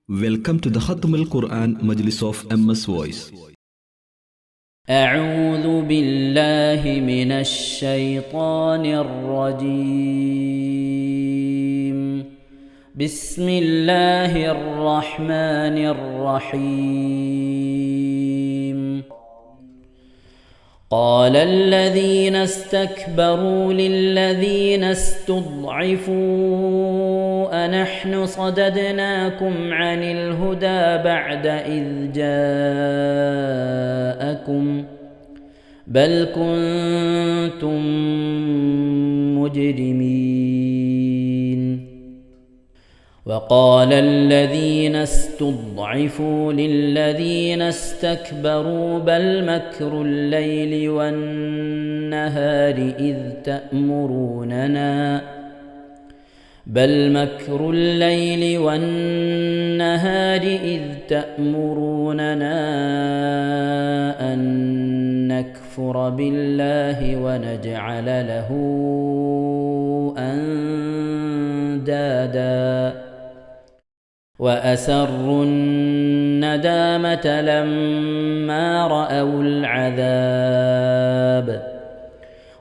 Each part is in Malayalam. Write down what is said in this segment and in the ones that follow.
Welcome to the Khatam al-Quran Majlis of MS Voice. أعوذ بالله من الشيطان الرجيم. بسم الله الرحمن الرحيم. قال الذين استكبروا للذين استضعفوا أنحن صددناكم عن الهدى بعد إذ جاءكم بل كنتم مجرمين. وقال الذين استضعفوا للذين استكبروا بل مكر الليل والنهار إذ تأمروننا أن نكفر بالله ونجعل له أندادا وأسروا الندامة لما رأوا العذاب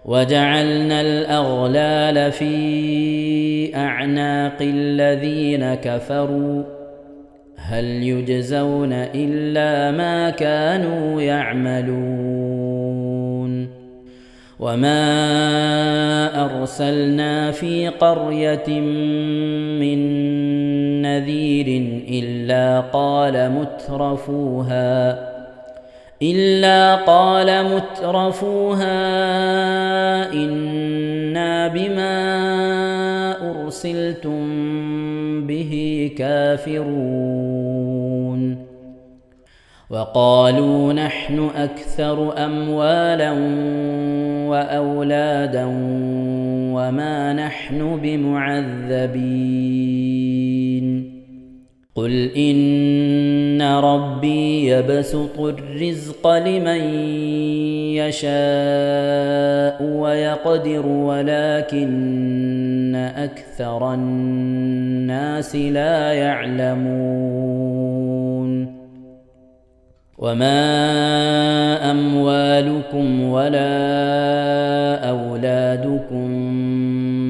وجعلنا الأغلال في أعناق الذين كفروا هل يجزون إلا ما كانوا يعملون. وما أرسلنا في قرية من نذير إلا قال مترفوها إنا بما أرسلتم به كافرون. وقالوا نحن أكثر أموالا وأولادا وما نحن بمعذبين. قل إن ربي يبسط الرزق لمن يشاء ويقدر ولكن أكثر الناس لا يعلمون. وما أموالكم ولا أولادكم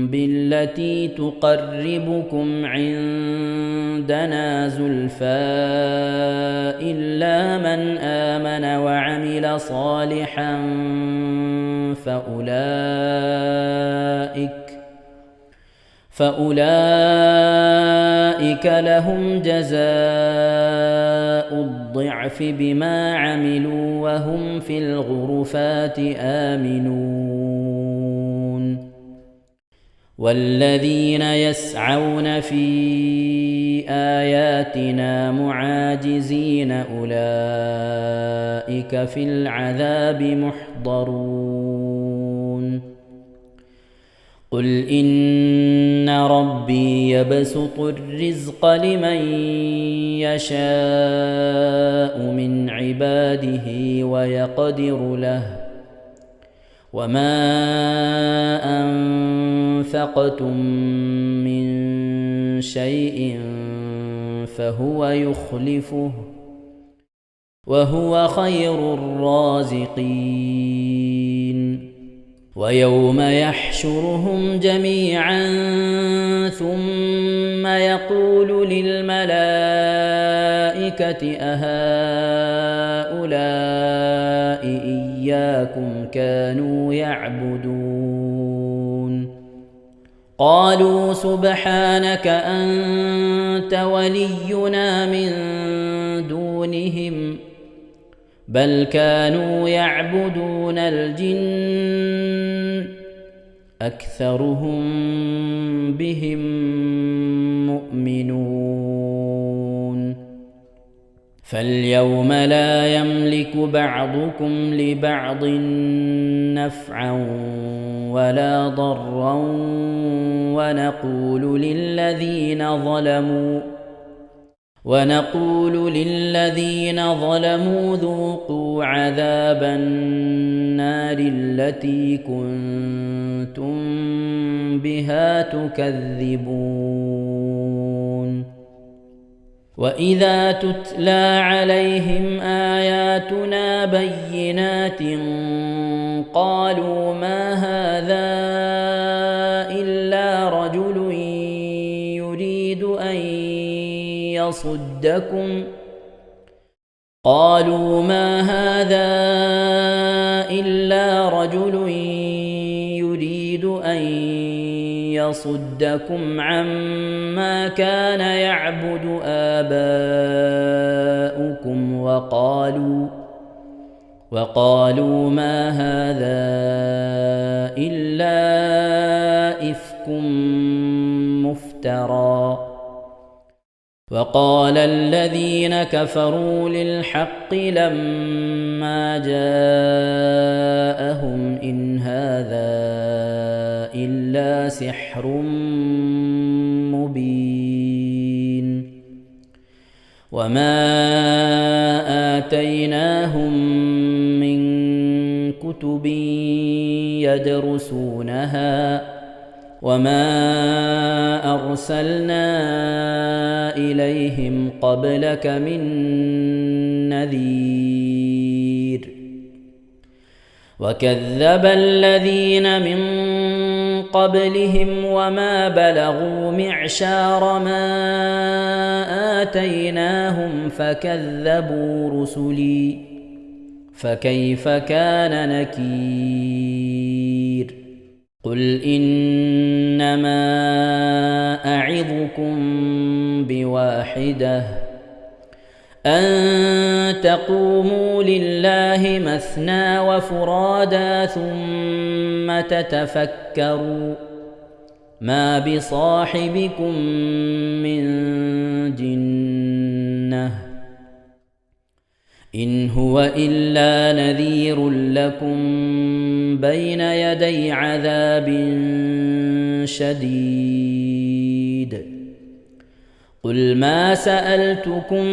بالتي تقربكم عندنا زلفى إلا من آمن وعمل صالحا فأولئك لهم جزاء الضعف بما عملوا وهم في الغرفات آمنون. والذين يسعون في آياتنا معاجزين أولئك في العذاب محضرون. قل إن ربي يبسط الرزق لمن يشاء من عباده ويقدر له وما أنفقتم من شيء فهو يخلفه وهو خير الرازقين. ويوم يحشرهم جميعا ثم يقول للملائكة أهؤلاء إياكم كانوا يعبدون قالوا سبحانك أنت ولينا من دونهم بل كانوا يعبدون الجن أكثرهم بهم مؤمنون. فاليوم لا يملك بعضكم لبعض نفعا ولا ضرا ونقول للذين ظلموا ذوقوا عذاب النار التي كنتم بها تكذبون. وإذا تتلى عليهم آياتنا بينات قالوا ما هذا إلا رجل يريد أن يصدكم عما كان يعبد آباؤكم وقالوا ما هذا إلا إفك مفترى وقال الذين كفروا للحق لما جاءهم إن هذا إلا سحر مبين وما آتيناهم من كتب يدرسونها وما أرسلنا إليهم قبلك من نذير وكذب الذين من قبلهم وما بلغوا معشار ما آتيناهم فكذبوا رسلي فكيف كان نكير قل إنما أعظكم بواحدة أن تقوموا لله مثنى وفرادا ثم تتفكروا ما بصاحبكم من جنة إن هو إلا نذير لكم بين يدي عذاب شديد قل ما سألتكم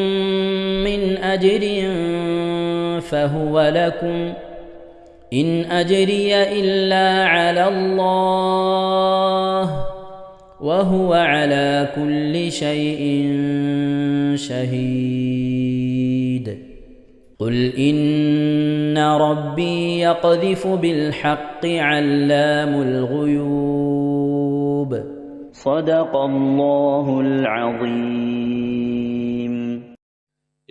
من أجر فهو لكم إن أجري إلا على الله وهو على كل شيء شهيد قل إن ربي يقذف بالحق علام الغيوب صدق الله العظيم.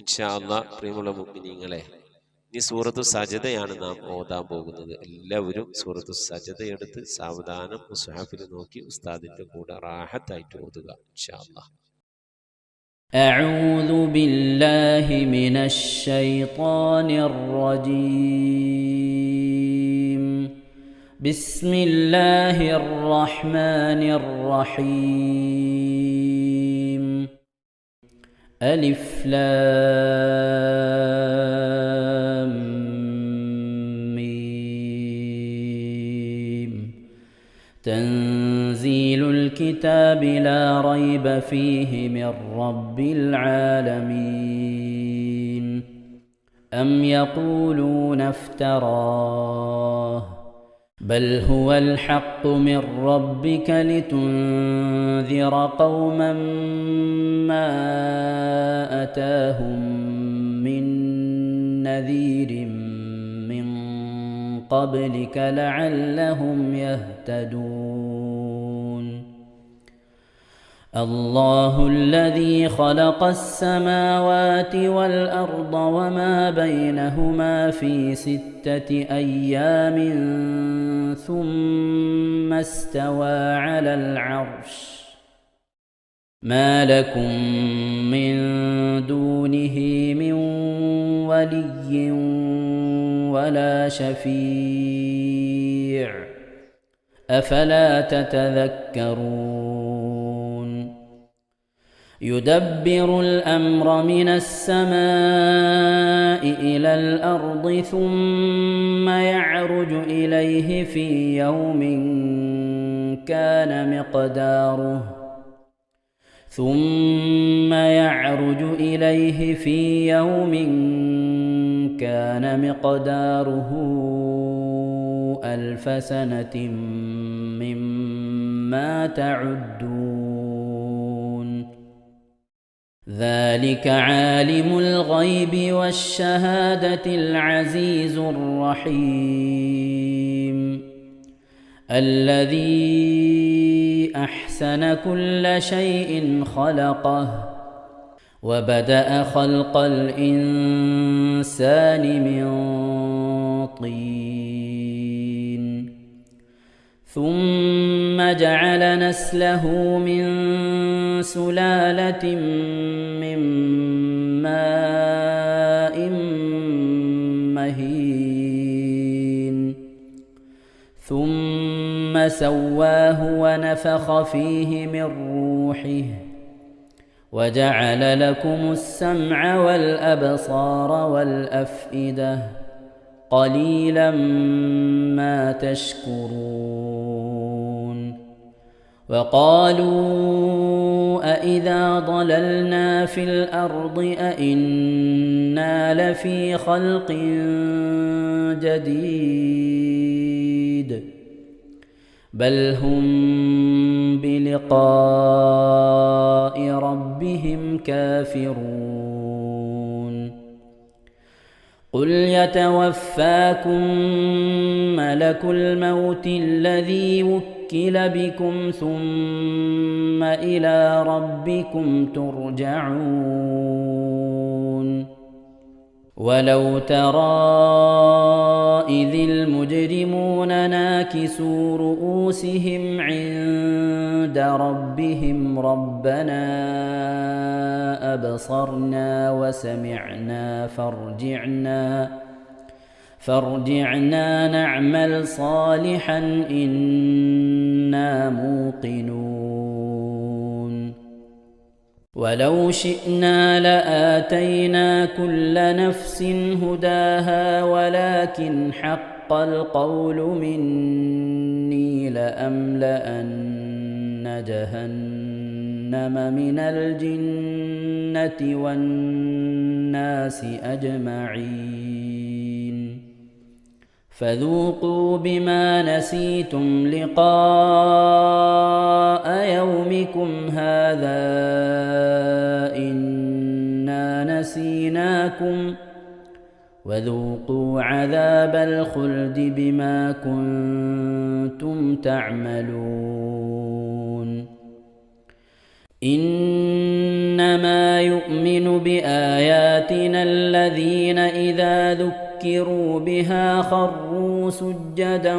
ഇൻഷാ അല്ലാഹ് പ്രിയമുള്ള മുഅ്മിനീങ്ങളെ, ഈ സൂറത്തു സജദയാണ് നാം ഓതാൻ പോകുന്നത്. എല്ലാവരും സൂറത്തു സജദ എടുത്ത് സാവധാനം മുസ്ഹഫിൽ നോക്കി ഉസ്താദിന്റെ കൂടെ റാഹത്തായിട്ട് ഓതുക ഇൻഷാ അല്ലാഹ്. أعوذ بالله من الشيطان الرجيم. بسم الله الرحمن الرحيم. ألف لام ميم. تنزيل الكتاب لا ريب فيه من رب العالمين. أم يقولون افتراه بل هو الحق من ربك لتنذر قوما ما أتاهم من نذير من قبلك لعلهم يهتدون. الله الذي خلق السماوات والأرض وما بينهما في 6 أيام ثم استوى على العرش. ما لكم من دونه من ولي ولا شفيع أفلا تتذكرون. يدبر الأمر من السماء إلى الأرض ثم يعرج إليه في يوم كان مقداره 1000 سنة مما تعدون. ذلك عالم الغيب والشهادة العزيز الرحيم الذي أحسن كل شيء خلقه وبدأ خلق الإنسان من طين ثم جعل نسله من سلالة من ماء مهين ثم سواه ونفخ فيه من روحه وجعل لكم السمع والأبصار والأفئدة قليلا ما تشكرون وقالوا أإذا ضللنا في الأرض أإنا لفي خلق جديد بل هم بلقاء ربهم كافرون قل يتوفاكم ملك الموت الذي وكل بكم ثم إلى ربكم ترجعون ولو ترى إذ المجرمون ناكسوا رؤوسهم عند ربهم ربنا أبصرنا وسمعنا فارجعنا نعمل صالحا إنا موقنون ولو شئنا لآتينا كل نفس هداها ولكن حق القول مني لأملأن جهنم من الجنة والناس أجمعين فذوقوا بما نسيتم لقاء يومكم هذا إنا نسيناكم وذوقوا عذاب الخلد بما كنتم تعملون إنما يؤمن بآياتنا الذين إذا ذكروا بها خروا سجدا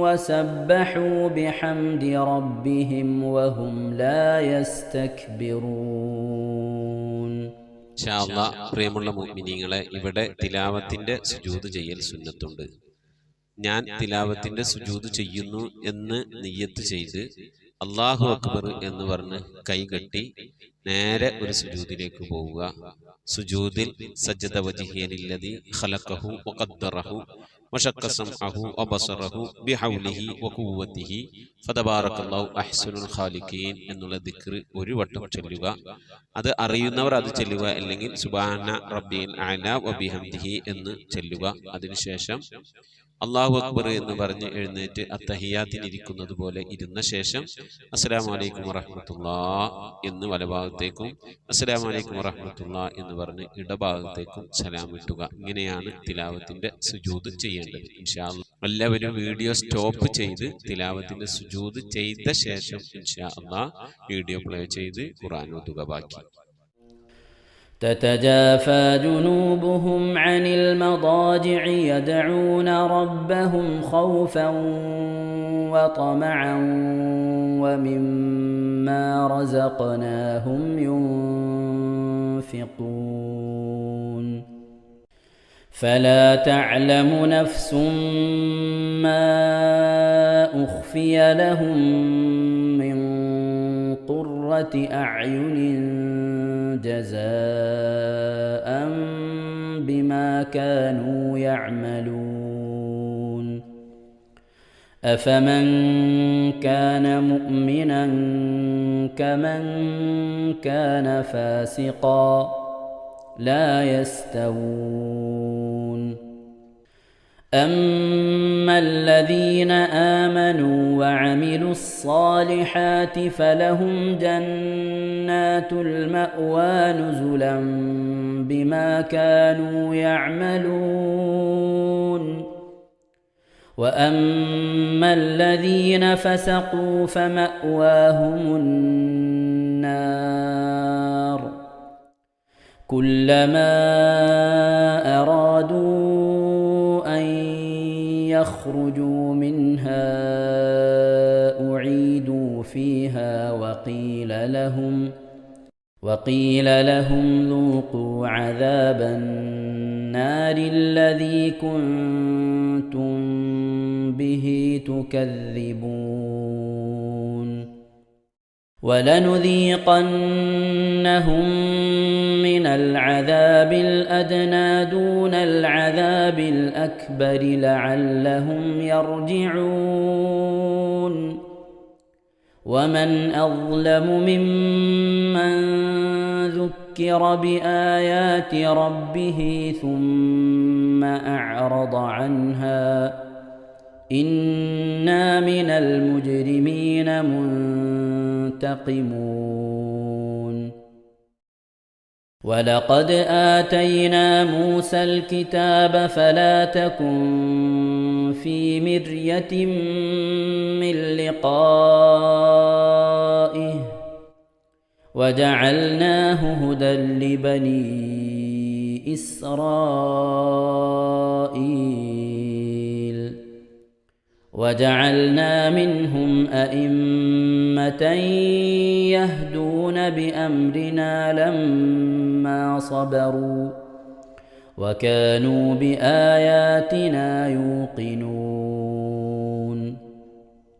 وسبحوا بحمد ربهم وهم لا يستكبرون. ഇൻഷാ അല്ലാഹ് പ്രിയമുള്ള മുഅ്മിനീങ്ങളെ, ഇവിടെ തിലാവത്തിന്റെ സുജൂദ് ചെയ്യൽ സുന്നത്തുണ്ട്. ഞാൻ തിലാവത്തിന്റെ സുജൂദ് ചെയ്യുന്നു എന്ന് നിയ്യത്ത് ചെയ്ത് അല്ലാഹു അക്ബർ എന്ന് പറഞ്ഞ് കൈകെട്ടി നേരെ ഒരു സുജൂദിലേക്ക് പോവുക. സുജൂദിൽ സജ്ജദ വജ്ഹിയലില്ലദി ഖലഖഹു വഖദ്ദറഹു വശഖ്ഖ സമഅഹു വബസറഹു ബിഹൗലിഹി വഖുവ്വതിഹി ഫതബാറകല്ലാഹു അഹ്സനുൽ ഖാലിഖീൻ എന്നുള്ള ദിക്ർ ഒരു വട്ടം ചൊല്ലുക. അത് അറിയുന്നവർ അത് ചൊല്ലുക, അല്ലെങ്കിൽ സുബ്ഹാന റബ്ബിൽ അഅല വബിഹംദിഹി എന്ന് ചൊല്ലുക. അതിനുശേഷം അല്ലാഹു അക്ബർ എന്ന് പറഞ്ഞ് എഴുന്നേറ്റ് അത്തഹിയാത്തിനിരിക്കുന്നത് പോലെ ഇരുന്ന ശേഷം അസ്സലാമു അലൈക്കും വറഹ്മത്തുള്ളാഹ് എന്ന് വലഭാഗത്തേക്കും അസ്സലാമു അലൈക്കും വറഹ്മത്തുള്ളാഹ് എന്ന് പറഞ്ഞ് ഇടഭാഗത്തേക്കും സലാം ഇട്ടുക. ഇങ്ങനെയാണ് തിലാവത്തിന്റെ സുജൂദ് ചെയ്യേണ്ടത്. ഇൻഷാ അല്ലാഹ് എല്ലാവരും വീഡിയോ സ്റ്റോപ്പ് ചെയ്ത് തിലാവത്തിന്റെ സുജൂദ് ചെയ്ത ശേഷം ഇൻഷാ അല്ലാഹ് വീഡിയോ പ്ലേ ചെയ്ത് ഖുർആൻ ഓതുക. ബാക്കി تتجافى جنوبهم عن المضاجع يدعون ربهم خوفا وطمعا ومما رزقناهم ينفقون فلا تعلم نفس ما أخفي لهم من قرة أعين جزاء بما كانوا يعملون أفمن كان مؤمنا كمن كان فاسقا لا يستوون أما الذين آمنوا وعملوا الصالحات فلهم جنات المأوى نزلا بما كانوا يعملون وأما الذين فسقوا فمأواهم النار كلما أرادوا أن يخرجوا منها أعيدوا فيها وقيل لهم ذوقوا عذاب النار الذي كنتم به تكذبون ولنذيقنهم من العذاب الأدنى دون العذاب الأكبر لعلهم يرجعون ومن أظلم ممن ذكر بآيات ربه ثم أعرض عنها إنا من المجرمين منتقمون ولقد آتينا موسى الكتاب فلا تكن في مرية من لقائه وجعلناه هدى لبني إسرائيل وجعلنا منهم أئمة يهدون بأمرنا لما صبروا وكانوا بآياتنا يوقنون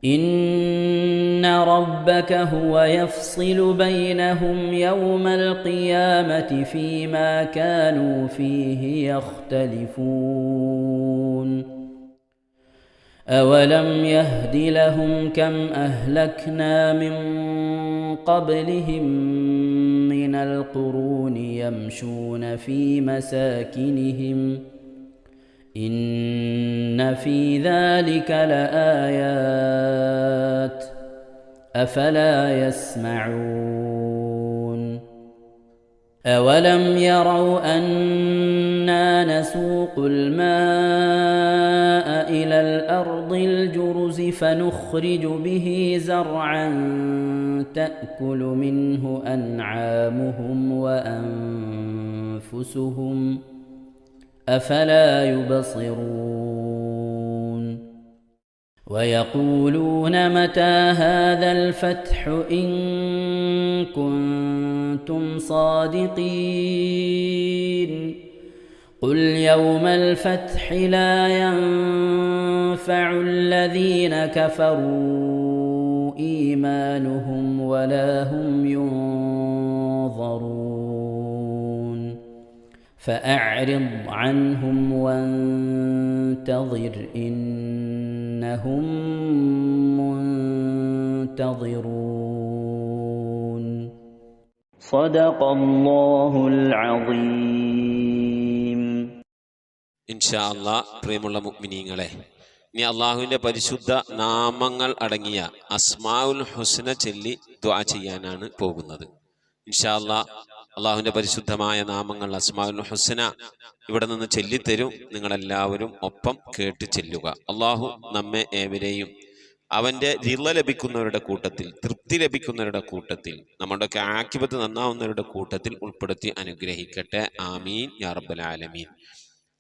إن ربك هو يفصل بينهم يوم القيامة فيما كانوا فيه يختلفون أولم يهد لهم كم أهلكنا من قبلهم من القرون يمشون في مساكنهم إن في ذلك لآيات أفلا يسمعون أولم يروا أنا نسوق الماء إلى الأرض الجرز فنخرج به زرعا تأكل منه أنعامهم وأنفسهم أفلا يبصرون ويقولون متى هذا الفتح إن كنتم صادقين قل يوم الفتح لا ينفع الذين كفروا إيمانهم ولا هم ينظرون فأعرض عنهم وانتظر إنهم منتظرون صدق الله العظيم. ഇൻഷാ അല്ലാഹ് പ്രിയമുള്ള മുഅ്മിനീങ്ങളെ, ഇനി അള്ളാഹുവിൻ്റെ പരിശുദ്ധ നാമങ്ങൾ അടങ്ങിയ അസ്മാഉൽ ഹുസ്ന ചൊല്ലി ദുആ ചെയ്യാനാണ് പോകുന്നത്. ഇൻഷാ അല്ലാഹ് അള്ളാഹുവിൻ്റെ പരിശുദ്ധമായ നാമങ്ങൾ അസ്മാഉൽ ഹുസ്ന ഇവിടെ നിന്ന് ചൊല്ലിത്തരും. നിങ്ങളെല്ലാവരും ഒപ്പം കേട്ട് ചെല്ലുക. അള്ളാഹു നമ്മെ ഏവരെയും അവൻ്റെ റിള ലഭിക്കുന്നവരുടെ കൂട്ടത്തിൽ, തൃപ്തി ലഭിക്കുന്നവരുടെ കൂട്ടത്തിൽ, നമ്മുടെയൊക്കെ ആഖിബത്ത് നന്നാവുന്നവരുടെ കൂട്ടത്തിൽ ഉൾപ്പെടുത്തി അനുഗ്രഹിക്കട്ടെ. ആമീൻ യാ റബ്ബൽ ആലമീൻ.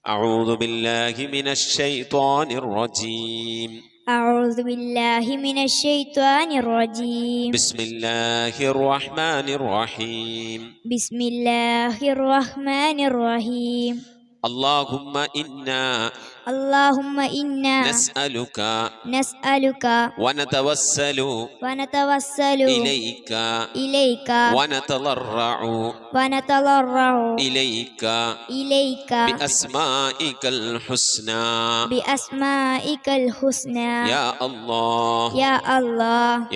أعوذ بالله من الشيطان الرجيم. أعوذ بالله من الشيطان الرجيم. بسم الله الرحمن الرحيم. بسم الله الرحمن الرحيم. اللهم إنا نسألك ونتوسل إليك ونتضرع إليك بأسمائك الحسنى يا الله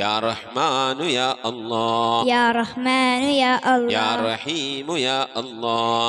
يا رحمن يا الله يا رحيم يا الله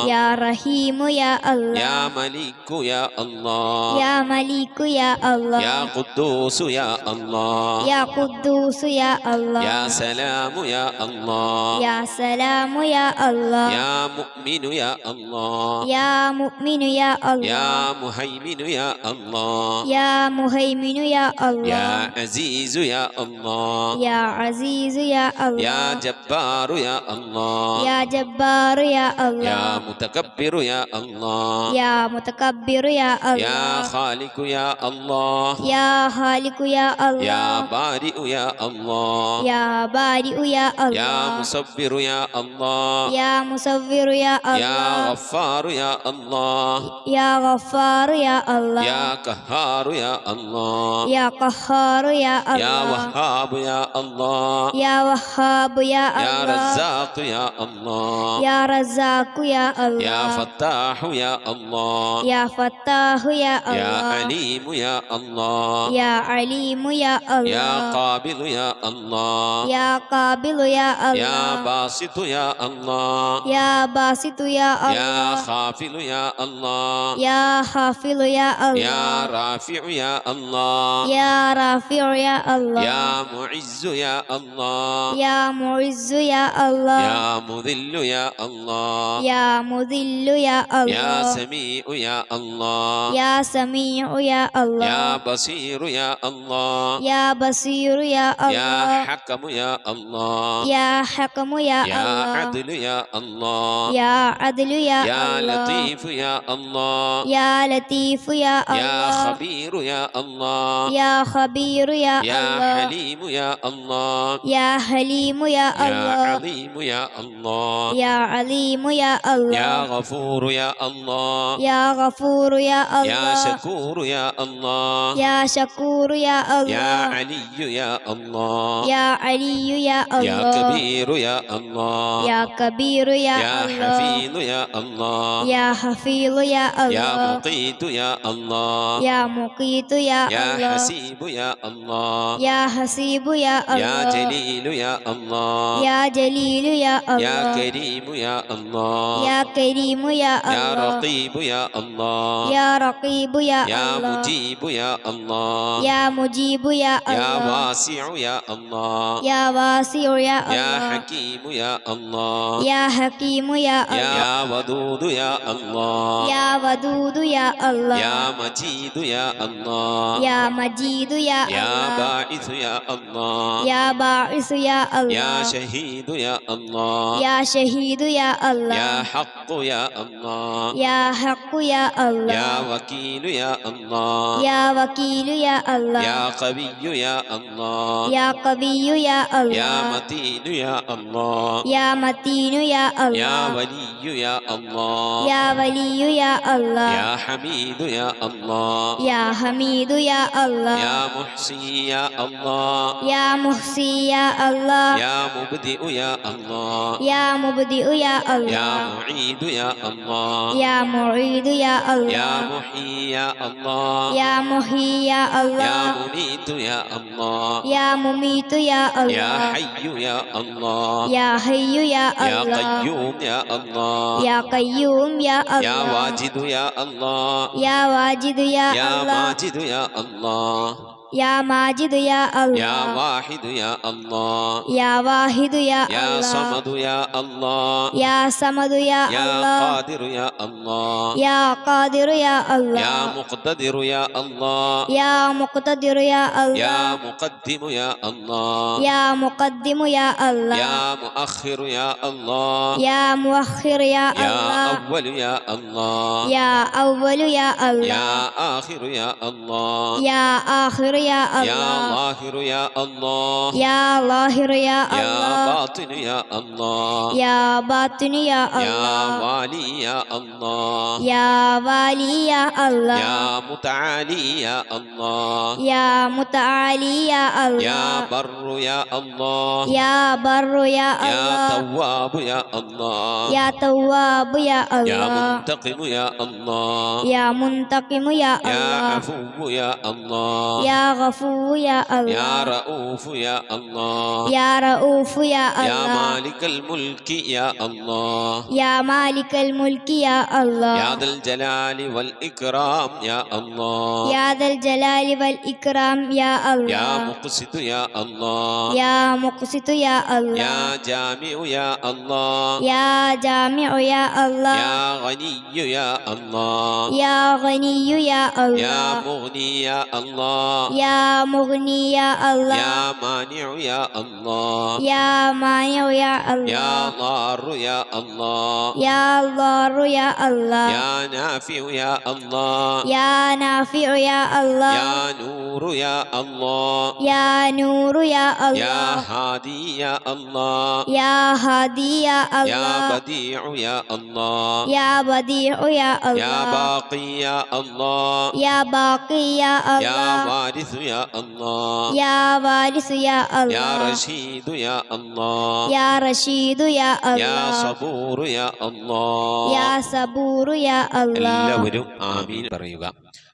يا ملك يا الله الله يا مليك يا الله يا قدوس يا الله يا قدوس يا الله يا سلام يا الله يا سلام يا الله يا مؤمن يا الله يا مؤمن يا الله يا مهيمن يا الله يا مهيمن يا الله يا عزيز يا الله يا عزيز يا الله يا جبار يا الله يا جبار يا يا الله متكبر يا الله يا متكبر يا يا الله خالق يا الله يا خالق يا الله يا بارئ يا الله يا بارئ يا يا الله مصبر يا الله يا مصور يا يا الله غفار يا الله يا غفار يا الله يا قهار يا الله يا قهار يا يا الله وهاب يا الله يا وهاب يا يا الله رزاق يا الله يا رزاق يا الله يا فتاح يا الله يا فتاح يا يا الله عليم يا الله يا عليم يا يا الله قابل يا الله يا قابل يا يا الله باسط يا الله يا باسط يا يا الله خافل يا الله يا حافظ يا يا الله رافع يا الله يا رافع يا الله يا معز يا الله يا معز يا الله يا مذل يا الله يا مذل يا يا الله سميع يا الله يا سميع يا الله يا بصير يا الله يا بصير يا يا الله حكم يا الله يا حكم يا يا الله عدل يا الله يا عدل يا يا الله لطيف يا الله يا لطيف يا يا الله خبير يا الله يا خبير يا يا الله حليم يا الله يا حليم يا يا الله عظيم يا الله يا عليم يا يا الله غفور يا الله يا غفور يا يا الله شكور يا الله يا شكور يا يا الله علي يا الله يا علي يا يا الله كبير يا الله يا كبير يا يا الله حفيظ يا الله يا حفيظ يا يا الله مقيت يا الله يا مقيت يا يا الله حسيب يا الله يا حسيب يا يا الله جليل يا الله يا جليل يا يا الله كريم يا الله يا كريم يا يا الله رقيب يا الله يا رقيب يا يا الله مجيب يا الله يا مجيب يا يا الله واسع يا الله يا واسع يا يا الله حكيم يا الله يا حكيم يا الله يا ودود يا الله يا ودود يا الله يا مجيد يا الله يا مجيد يا يا الله باعث يا الله يا باعث يا يا الله شهيد يا الله يا شهيد يا يا الله حق يا الله يا حق يا الله يا وكيل يا الله يا وكيل يا الله يا قوي يا الله يا قوي يا يا الله متين يا الله يا متين يا يا الله ولي يا الله يا ولي يا الله يا حميد يا الله يا حميد يا الله يا محصي يا الله يا محصي يا الله يا مبدئ يا الله يا مبدئ يا يا الله معيد يا الله يا معيد يا يا الله محيي يا الله يا محيي يا يا الله مميت يا الله يا مميت يا يا الله حي يا الله يا حي يا يا الله قيوم يا الله يا قيوم يا يا الله واجد يا الله يا واجد يا يا الله ماجد يا الله يا ماجد يا يا الله واحد يا الله يا واحد يا يا الله صمد يا الله يا صمد يا يا الله قادر يا الله يا قادر يا يا الله مقتدر يا الله يا مقتدر يا يا الله مقدم يا الله يا مقدم يا الله يا مؤخر يا الله يا مؤخر يا يا الله أول يا الله يا أول يا يا الله آخر يا الله يا آخر يا يا الله ظاهر يا الله يا ظاهر يا يا الله باطن يا الله يا باطن يا يا الله والي يا الله يا والي يا الله يا متعالي يا الله يا متعالي يا يا الله بر يا الله يا بر يا يا الله تواب يا الله يا تواب يا يا الله منتقم يا الله يا منتقم يا يا الله عفو يا الله يا غفور يا الله يا رؤوف يا الله يا رؤوف يا يا الله مالك الملك يا الله يا مالك الملك يا الله يا ذا الجلال والإكرام يا الله يا ذا الجلال والإكرام يا يا الله مقسط يا الله يا مقسط يا الله يا جامع يا الله يا جامع يا الله يا غني يا الله يا غني يا يا الله مغني يا الله يا مغني يا الله يا مانع يا الله يا مانع يا يا الله ضار يا الله يا ضار يا الله يا نافع يا الله يا نافع يا الله يا نور يا الله يا نور يا يا الله هادي يا الله يا هادي يا يا الله بديع يا الله يا بديع يا يا الله باقي يا الله يا باقي يا يا الله وارث يا الله يا وارث يا يا الله رشيد يا الله يا رشيد يا يا الله صبور يا الله يا صبور يا الله എല്ലാവരും ആമീൻ പറയുക.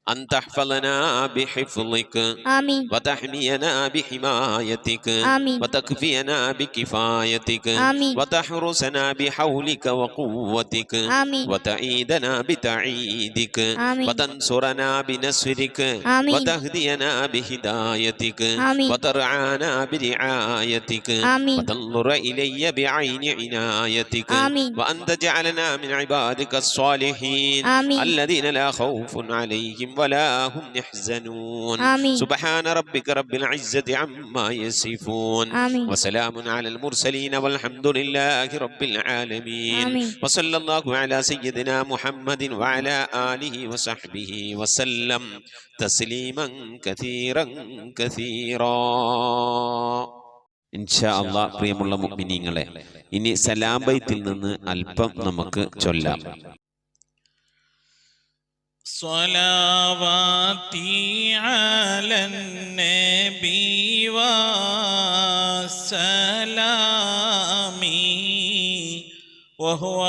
أن تحفظنا بحفظك آمين وتحمينا بحمايتك آمين وتكفينا بكفايتك آمين وتحرسنا بحولك وقوتك آمين وتعيدنا بتعيدك آمين وتنصرنا بنصرك آمين وتهدينا بهدايتك آمين وترعانا برعايتك آمين وتنظر إلي بعين عنايتك آمين وأن تجعلنا من عبادك الصالحين آمين الذين لا خوف عليهم ولا هم يحزنون آمين سبحان ربك رب العزة عما يصفون آمين وسلام على المرسلين والحمد لله رب العالمين آمين وصلى الله على سيدنا محمد وعلى آله وصحبه وسلم تسليما كثيرا كثيرا ഇൻഷാ അല്ലാഹ്. പ്രിയമുള്ള മുഅ്മിനീങ്ങളെ, ഇനി സലാം ബൈത്തിൽ നിന്ന് അല്പം നമുക്ക് ചൊല്ലാം. صلواتي على النبي وسلامي وهو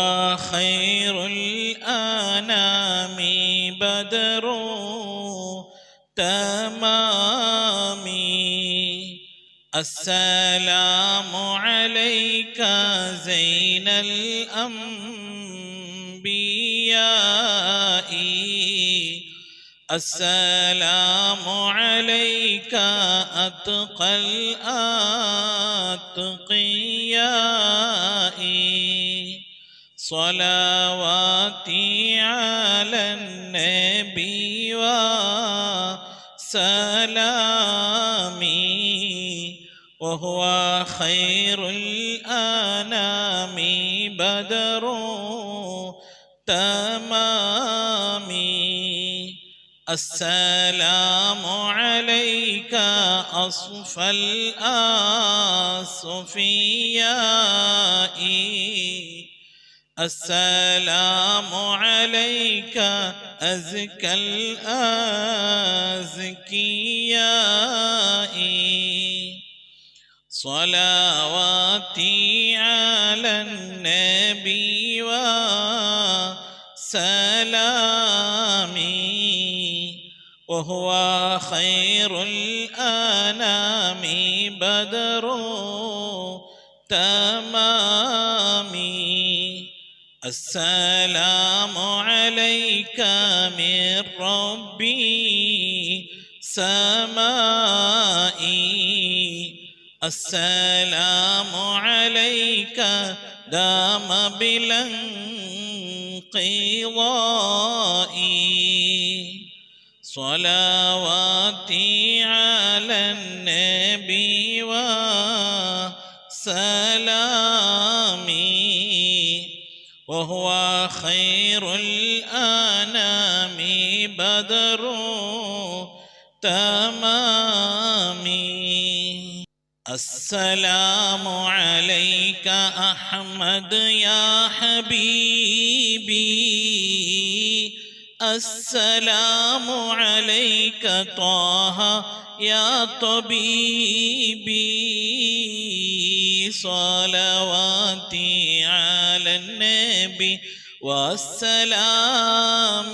خير الأنام بدر تمامي السلام عليك زين الأنبياء السلام عليك أتقى الأتقياء صلواتي على النبي وسلامي وهو خير الأنام بدر تمامي السلام عليك أصفى الأصفياء السلام عليك أزكى الأزكياء صلواتي على النبي وسلامي وهو خير الأنام بدر تمامي السلام عليك من ربي سمائي السلام عليك دام بلا انقضاء صلواتي على النبي وسلامي وهو خير الأنام بدر تمامي السلام عليك أحمد يا حبيبي السلام عليك طه يا طبيبي صلواتي على النبي والسلام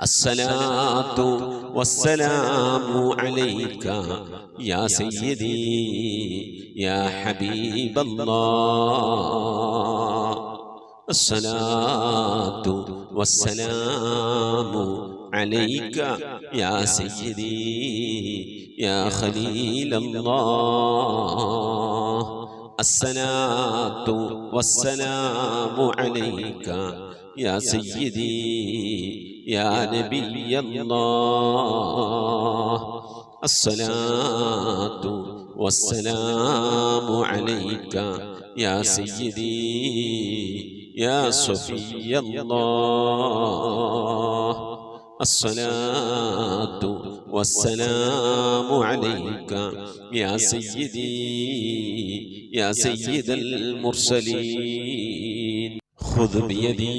അസ്സലാത്തു വസ്സലാമു അലൈക യാ സയ്യിദി യാ ഹബീബല്ലാഹ്. അസ്സലാത്തു വസ്സലാമു അലൈക യാ സയ്യിദി യാ ഖലീലല്ലാഹ്. അസ്സലാത്തു വസ്സലാമു അലൈക യാ സയ്യിദി യാ നബിയല്ലാഹ്. അസ്സലാത്തു വസ്സലാമു അലൈക യാ സയ്യിദി യാ സഫിയല്ലാഹ്. അസ്സലാത്തു വസ്സലാമു അലൈക യാ സയ്യിദി യാ സയ്യിദൽ മുർസലീൻ. ഖുദ് ബിയദീ,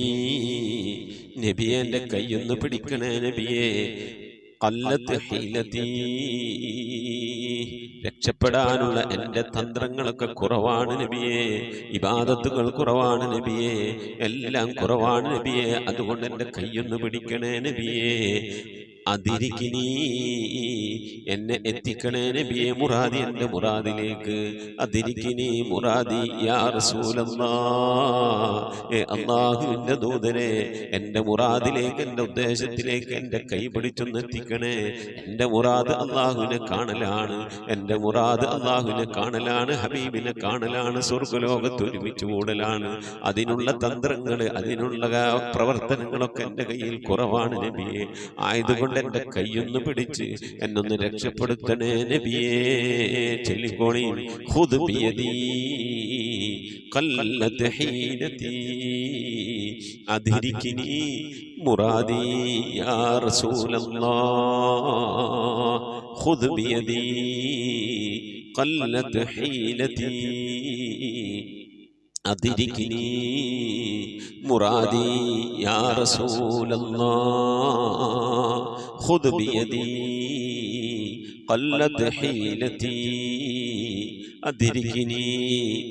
നബിയെ എൻ്റെ കൈയൊന്ന് പിടിക്കണേ നബിയെ. ഖല്ലത്ത് ഹീലതീ, രക്ഷപ്പെടാനുള്ള എൻ്റെ തന്ത്രങ്ങളൊക്കെ കുറവാണ് നബിയെ. ഇബാദത്തുകൾ കുറവാണ് നബിയെ, എല്ലാം കുറവാണ് നബിയെ. അതുകൊണ്ട് എൻ്റെ കൈയൊന്ന് പിടിക്കണേ നബിയെ. അതിരിക്കിനി, എന്നെ എത്തിക്കണേ നബിയെ മുറാദി, എൻ്റെ മുറാദിലേക്ക്. അതിരിക്കിനി മുറാദി യാ റസൂലല്ലാഹ്. അല്ലാഹുവിൻ്റെ ദൂതനെ, എൻ്റെ മുറാദിലേക്ക്, എൻ്റെ ഉദ്ദേശത്തിലേക്ക് എൻ്റെ കൈ പിടിച്ചൊന്ന് എത്തിക്കണേ. എൻ്റെ മുറാദ് അല്ലാഹുവിനെ കാണലാണ്, എൻ്റെ മുറാദ് അല്ലാഹുവിനെ കാണലാണ്, ഹബീബിനെ കാണലാണ്, സ്വർഗ്ഗലോകത്ത് ഒരുമിച്ച് കൂടലാണ്. അതിനുള്ള തന്ത്രങ്ങൾ, അതിനുള്ള പ്രവർത്തനങ്ങളൊക്കെ എൻ്റെ കയ്യിൽ കുറവാണ് നബിയെ. ആയതുകൊണ്ട് എൻ്റെ കൈയൊന്ന് പിടിച്ച് എന്നൊന്ന് രക്ഷപ്പെടുത്തണേ നബിയേ. ചൊല്ലിക്കോളി. ഖുദ് ബിയദീ ഖല്ലത്ത് ഹീലതീ അദ്രിക്നി മുറാദി യാ റസൂലല്ലാഹ്. ഖുദ് ബിയദീ ഖല്ലത്ത് ഹീലതീ അദ്രിക്നി മുറാദി യാ റസൂലല്ലാഹ്. ഖുദ് ബിയദീ ഖല്ലത്ത് ഹീലതീ അദ്രിക്നി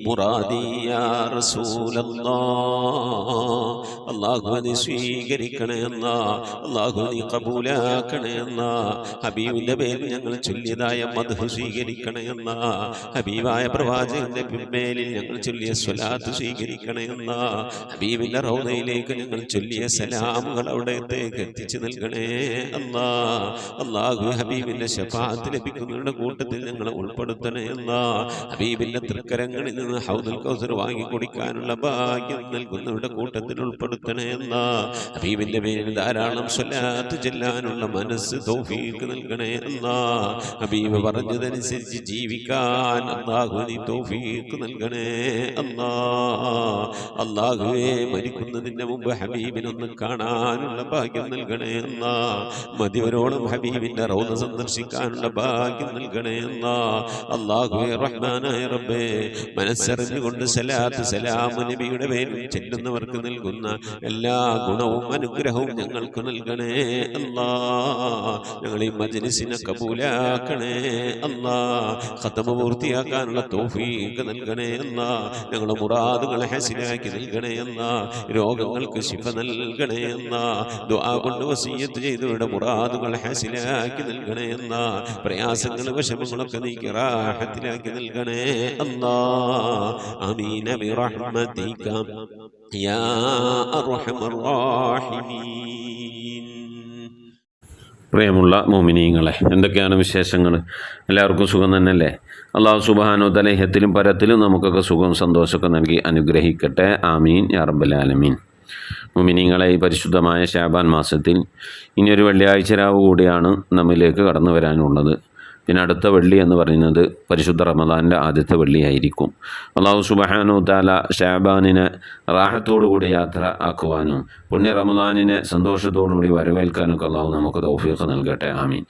മുറാദി യാ റസൂലല്ലാഹ്. അല്ലാഹുവേ സ്വീകരിക്കണേ അല്ലാഹ്, അല്ലാഹുവേ ഖബൂലാക്കണേ അല്ലാഹ്. ഹബീബിന്റെ പേരിൽ ഞങ്ങൾ ചൊല്ലിയതായ മദ്ഹ് സ്വീകരിക്കണേ അല്ലാഹ്. ഹബീബായ പ്രവാചകന്റെ മേലിൽ ഞങ്ങൾ ചൊല്ലിയ സ്വലാത്ത് സ്വീകരിക്കണേ അല്ലാഹ്. ഹബീബിന്റെ റൗദയിലേക്ക് ഞങ്ങൾ ചൊല്ലിയ സലാമുകൾ അവിടത്തേക്ക് എത്തിച്ചു നൽകണേ അല്ലാഹ്. അല്ലാഹുവേ ഹബീബിന്റെ ശഫാഅത്ത് ലഭിക്കുന്നവരുടെ കൂട്ടത്തിൽ ഞങ്ങളെ ഉൾപ്പെടുത്തണേ അല്ലാഹ്. ഹബീബിന്റെ തൃക്കരങ്ങളിൽ നിന്ന് ഹൗദുൽ കൗസർ വാങ്ങി കുടിക്കാനുള്ള ഭാഗ്യം നൽകുന്നവരുടെ കൂട്ടത്തിൽ ഉൾപ്പെടുത്തണേ അല്ലാഹ്. ഹബീബിന്റെ പേരിൽ ധാരാളം സ്വലാത്ത് ചെല്ലാനുള്ള മനസ്സ് തൗഫീഖ് നൽകണേ അല്ലാഹ്. ഹബീബ് പറഞ്ഞതനുസരിച്ച് ജീവിക്കാൻ അല്ലാഹു നീ തൗഫീഖ് നൽകണേ അല്ലാഹ്. അല്ലാഹുവേ മരിക്കുന്നതിന് മുമ്പ് ഹബീബിനൊന്ന് കാണാനുള്ള ഭാഗ്യം നൽകണേ അല്ലാഹ്. മതിവരോളം ഹബീബിന്റെ റൗദ സന്ദർശിക്കാനുള്ള ഭാഗ്യം നൽകണേ അല്ലാഹ്. അല്ലാഹുവേ റഹ്മാനായ റബ്ബേ, മനസ്സറിഞ്ഞുകൊണ്ട് സലാത്ത് സലാം നബിയുടെ പേരിൽ ചെല്ലുന്നവർക്ക് നൽകുന്ന എല്ലാ ഗുണവും അനുഗ്രഹവും ഞങ്ങൾക്ക് നൽകണേ അല്ലാഹ്. ഞങ്ങൾ ഈ മജ്ലിസിനെ കബൂലാക്കണേ അല്ലാഹ്. ഖത്മ പൂർത്തിയാക്കാനുള്ള തൗഫീഖ് നൽകണേ അല്ലാഹ്. ഞങ്ങളുടെ മുറാദുകളെ ഹസിലാക്കി നൽകണേ അല്ലാഹ്. രോഗങ്ങൾക്ക് ശിഫ നൽകണേ അല്ലാഹ്. ദുആ കൊണ്ട് വസിയ്യത്ത് ചെയ്തവരുടെ മുറാദുകളെ ഹസിലാക്കി നൽകണേ അല്ലാഹ്. പ്രയാസങ്ങൾ വിഷമങ്ങളൊക്കെ നീക്കി റാഹത്തിലാക്കി നൽകണേ അല്ലാഹ്. ആമീൻ ബിറഹ്മതിക യാ അർഹമർ റഹീമീൻ. പ്രിയമുള്ള മോമിനീങ്ങളെ, എന്തൊക്കെയാണ് വിശേഷങ്ങൾ? എല്ലാവർക്കും സുഖം തന്നെയല്ലേ? അല്ലാഹു സുബ്ഹാനഹു വ തആല ഇഹത്തിലും പരത്തിലും നമുക്കൊക്കെ സുഖവും സന്തോഷമൊക്കെ നൽകി അനുഗ്രഹിക്കട്ടെ. ആമീൻ യാ റബ്ബൽ ആലമീൻ. മോമിനീങ്ങളെ, ഈ പരിശുദ്ധമായ ശഅബാൻ മാസത്തിൽ ഇനിയൊരു വെള്ളിയാഴ്ച രാവ് കൂടിയാണ് നമ്മിലേക്ക് കടന്നു വരാനുള്ളത്. പിന്നെ അടുത്ത വെള്ളി എന്ന് പറയുന്നത് പരിശുദ്ധ റമദാനിൻ്റെ ആദ്യത്തെ വെള്ളിയായിരിക്കും. അല്ലാഹു സുബ്ഹാനഹു വ തആല ശഅബാനിനെ റാഹത്തോടുകൂടി യാത്ര ആക്കുവാനും പുണ്യ റമദാനിനെ സന്തോഷത്തോടുകൂടി വരവേൽക്കാനൊക്കെ അല്ലാഹു നമുക്ക് തൗഫീഖ് നൽകട്ടെ. ആമീൻ.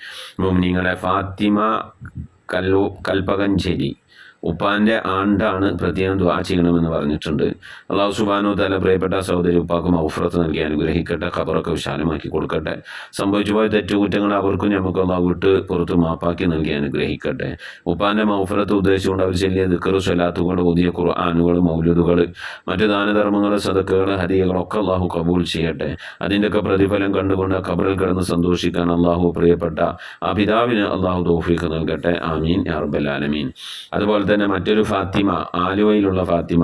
മുഅ്മിനീങ്ങളെ, ഫാത്തിമ കൽപ്പകഞ്ചേരി ഉപ്പാൻ്റെ ആണ്ടാണ് പ്രത്യേകം ദുആ ചെയ്യണമെന്ന് പറഞ്ഞിട്ടുണ്ട്. അള്ളാഹു സുബ്ഹാനഹു തആല പ്രിയപ്പെട്ട സഹോദരി ഉപ്പാക്ക് മഗ്ഫിറത്ത് നൽകി അനുഗ്രഹിക്കട്ടെ, ഖബറൊക്കെ വിശാലമാക്കി കൊടുക്കട്ടെ. സംഭവിച്ചു പോയ തെറ്റുകുറ്റങ്ങൾ അവർക്കും നമുക്ക് അള്ളാഹു വിട്ട് പുറത്ത് മാപ്പാക്കി നൽകി അനുഗ്രഹിക്കട്ടെ. ഉപ്പാൻ്റെ മഗ്ഫിറത്ത് ഉദ്ദേശിച്ചുകൊണ്ട് അവർ ചൊല്ലിയ ദിക്ർ, സ്വലാത്തുകൾ, ഓതിയ ഖുർആനുകൾ, മൗലിദുകൾ, മറ്റ് ദാനധർമ്മങ്ങൾ, സദഖകൾ, ഹദിയകളൊക്കെ അള്ളാഹു കബൂൽ ചെയ്യട്ടെ. അതിൻ്റെയൊക്കെ പ്രതിഫലം കണ്ടുകൊണ്ട് ഖബറിൽ കിടന്ന് സന്തോഷിക്കാൻ അള്ളാഹു പ്രിയപ്പെട്ട ആ പിതാവിന് അള്ളാഹു തൗഫീഖ് നൽകട്ടെ. ആമീൻ യാ റബ്ബൽ ആലമീൻ. അതുപോലെ തന്നെ മറ്റൊരു ഫാത്തിമ, ആലുവയിലുള്ള ഫാത്തിമ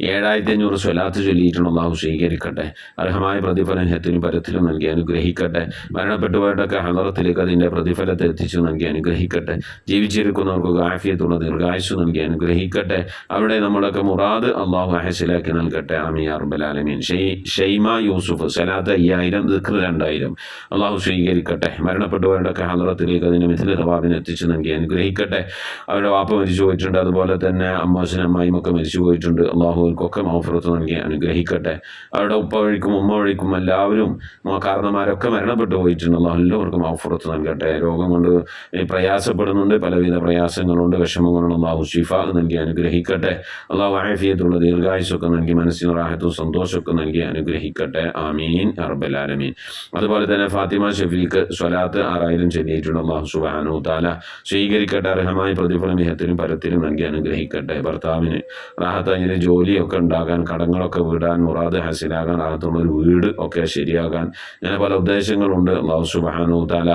7500 സ്വലാത്ത് ചൊല്ലിയിട്ടുണ്ട്. അള്ളാഹു സ്വീകരിക്കട്ടെ. അർഹമായ പ്രതിഫലം ഹത്തിലും പരത്തിലും നൽകി അനുഗ്രഹിക്കട്ടെ. മരണപ്പെട്ടുപോയിട്ടൊക്കെ ഹളറത്തിലേക്ക് അതിൻ്റെ പ്രതിഫലത്തെ എത്തിച്ചു നൽകി അനുഗ്രഹിക്കട്ടെ. ജീവിച്ചിരിക്കുന്നവർക്ക് ആഫിയത്തുള്ള ദീർഘായുസ്സ് നൽകി അനുഗ്രഹിക്കട്ടെ. അവിടെ നമ്മളൊക്കെ മുറാദ് അള്ളാഹു ഹസിലാക്കി നൽകട്ടെ. ആമീൻ യാ റബ്ബൽ ആലമീൻ. ഷെയ്മ യൂസുഫ് സ്വലാത്ത് 5000, ദിക്ർ 2000 അള്ളാഹു സ്വീകരിക്കട്ടെ. മരണപ്പെട്ടുപോയിട്ടൊക്കെ ഹളറത്തിലേക്ക് അതിൻ്റെ മിഥില തവാബിന് എത്തിച്ചു നൽകി അനുഗ്രഹിക്കട്ടെ. അവരുടെ വാപ്പ മരിച്ചു പോയിട്ടുണ്ട്. അതുപോലെ തന്നെ അമ്മാശനും അമ്മായിയും ഒക്കെ മരിച്ചു പോയിട്ടുണ്ട്. അള്ളാഹുവിനൊക്കെ മഗ്ഫിറത്ത് നൽകി അനുഗ്രഹിക്കട്ടെ. അവരുടെ ഉപ്പ വഴിക്കും ഉമ്മ വഴിക്കും എല്ലാവരും കാരണന്മാരൊക്കെ മരണപ്പെട്ടു പോയിട്ടുണ്ട്. അള്ളാഹു എല്ലാവർക്കും മഗ്ഫിറത്ത് നൽകട്ടെ. രോഗം കൊണ്ട് പ്രയാസപ്പെടുന്നുണ്ട്, പലവിധ പ്രയാസങ്ങളുണ്ട്, വിഷമങ്ങളുണ്ട്. അള്ളാഹു ശിഫ നൽകി അനുഗ്രഹിക്കട്ടെ. അള്ളാഹു ആഫിയത്തുള്ള ദീർഘായുസ്സൊക്കെ നൽകി മനസ്സിന് റാഹത്തും സന്തോഷമൊക്കെ നൽകി അനുഗ്രഹിക്കട്ടെ. ആമീൻ യാ റബ്ബൽ ആലമീൻ. അതുപോലെ തന്നെ ഫാത്തിമ ഷഫീഖ് സ്വലാത്ത് 6000 ചൊല്ലിയിട്ടുണ്ട്. അള്ളാഹു സുബ്ഹാനഹു തആല സ്വീകരിക്കട്ടെ. അർഹമായ പ്രതിഫലം ഇഹത്തിലും പരത്തിലും നൽകി അനുഗ്രഹിക്കട്ടെ. ഭർത്താവിന് റാഹത്തായ ജോലിയൊക്കെ ഉണ്ടാകാൻ, കടങ്ങളൊക്കെ വീടാൻ, മുറാദ് ഹസിലാകാൻ, റാഹത്തുള്ളൊരു വീട് ഒക്കെ ശരിയാകാൻ, അങ്ങനെ പല ഉദ്ദേശങ്ങളുണ്ട്. അള്ളാഹു സുബ്ഹാനഹു തആല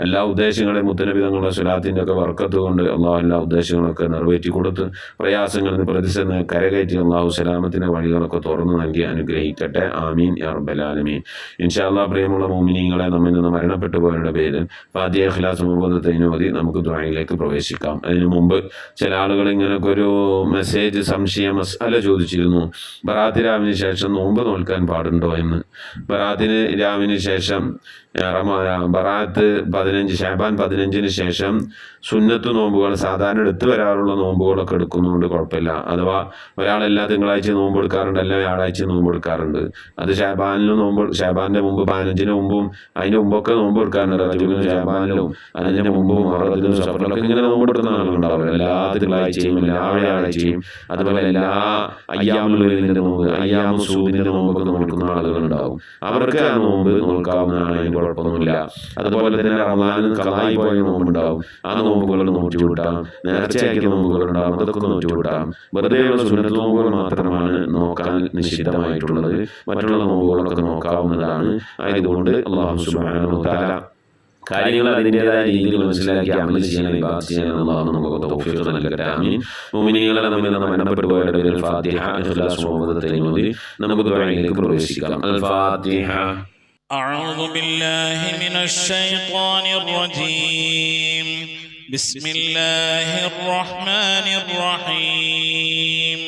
എല്ലാ ഉദ്ദേശങ്ങളെയും മുത്തനബി തങ്ങളുടെ സ്വലാത്തിൻ്റെ ഒക്കെ ബർക്കത്ത് കൊണ്ട് അള്ളാഹു എല്ലാ ഉദ്ദേശങ്ങളൊക്കെ നിറവേറ്റി കൊടുത്ത് പ്രയാസങ്ങളിൽ നിന്ന് പ്രതിസന്ധി കരകയറ്റി അള്ളാഹു സലാമത്തിൻ്റെ വഴികളൊക്കെ തുറന്നു നൽകി അനുഗ്രഹിക്കട്ടെ. ആമീൻ യാ റബ്ബൽ ആലമീൻ. ഇൻഷാ അല്ലാഹ് പ്രിയമുള്ള മുഅ്മിനീങ്ങളെ, നമ്മിൽ നിന്ന് മരണപ്പെട്ടു പോയവരുടെ പേരിൽ ഫാത്തിഹ, ഇഖ്ലാസ്, മുഅവ്വദത്തൈൻ ഓതി നമുക്ക് ദുആയിലേക്ക് പ്രവേശിക്കാം. അതിനു മുമ്പ് ചില ആളുകൾ ഇങ്ങനെയൊക്കെ ഒരു മെസ്സേജ്, സംശയ മസ്അല ചോദിച്ചിരുന്നു. ബറാത്ത് രാവിന് ശേഷം നോമ്പ് നോൽക്കാൻ പാടുണ്ടോ എന്ന്. ബറാത്തിന് രാവിന് ശേഷം ബറാത്ത് 15 ശഅബാൻ 15-ന് ശേഷം സുന്നത്ത് നോമ്പുകൾ, സാധാരണ എടുത്തു വരാറുള്ള നോമ്പുകളൊക്കെ എടുക്കുന്നതുകൊണ്ട് കുഴപ്പമില്ല. അഥവാ ഒരാളെല്ലാ തിങ്കളാഴ്ച നോമ്പ് എടുക്കാറുണ്ട്, എല്ലാ വ്യാഴാഴ്ച നോമ്പ് എടുക്കാറുണ്ട്. അത് ഷഅബാനിലും നോമ്പ്, ഷഅബാന്റെ മുമ്പ് 15-ന് മുമ്പും അതിൻ്റെ മുമ്പൊക്കെ നോമ്പ് എടുക്കാറുണ്ട്. റജബിലും ഷഅബാനിലും അതിൻ്റെ മുമ്പും മറദിലും സഫറിലൊക്കെ ഇങ്ങനെ നോമ്പ് എടുക്കുന്ന ആളുകളുണ്ടാവും. എല്ലാ തിങ്കളാഴ്ചയും എല്ലാ വ്യാഴാഴ്ചയും, അതുപോലെ എല്ലാ അയ്യാമുലിന്റെ നോമ്പ്, അയ്യാമു സൂദിന്റെ നോമ്പൊക്കെ നോക്കുന്ന ആളുകളുണ്ടാവും. അവർക്ക് ആ നോമ്പ് നോക്കാവുന്നതാണ്, അതിന് കുഴപ്പമൊന്നുമില്ല. അതുപോലെ തന്നെ റമദാനിൽ ഖളായി പോയ നോമ്പുണ്ടാവും. ആ നോമ്പുകൾ നോറ്റുവിട്ടാം. നേർച്ചയാക്കിയ നോമ്പുകളുണ്ടാവും, അതൊക്കെ നോറ്റുവിട്ടാം. വെറുതെയുള്ള സുന്നത്ത് നോമ്പുകൾ മാത്രമാണ് നോക്കാൻ നിഷിദ്ധമായിട്ടുള്ളത്. മറ്റുള്ള നോമ്പുകളൊക്കെ നോക്കാവുന്നതാണ്. ആയതുകൊണ്ട് അല്ലാഹു സുബ്ഹാനഹു തആല കാര്യങ്ങൾ അതിൻ്റെതായ രീതിയിൽ മനസ്സിലാക്കി അമൽ ചെയ്യാൻ, ഇബാദത്ത് ചെയ്യാൻ അല്ലാഹു നമുക്ക് തൗഫീഖ് നൽകട്ടെ. ആമീൻ. മുഅ്മിനീങ്ങളെ, നമ്മിൽ നിന്ന് മരണപ്പെട്ടു പോയവരുടെ പേരിൽ ഫാത്തിഹ, ഇഖ്ലാസ്, മുഅവ്വദത്തൈൻ ഓതി നമുക്ക് ദുആയിലേക്ക് പ്രവേശിക്കാം. അൽ ഫാത്തിഹ. أعوذ بالله من الشيطان الرجيم. بسم الله الرحمن الرحيم.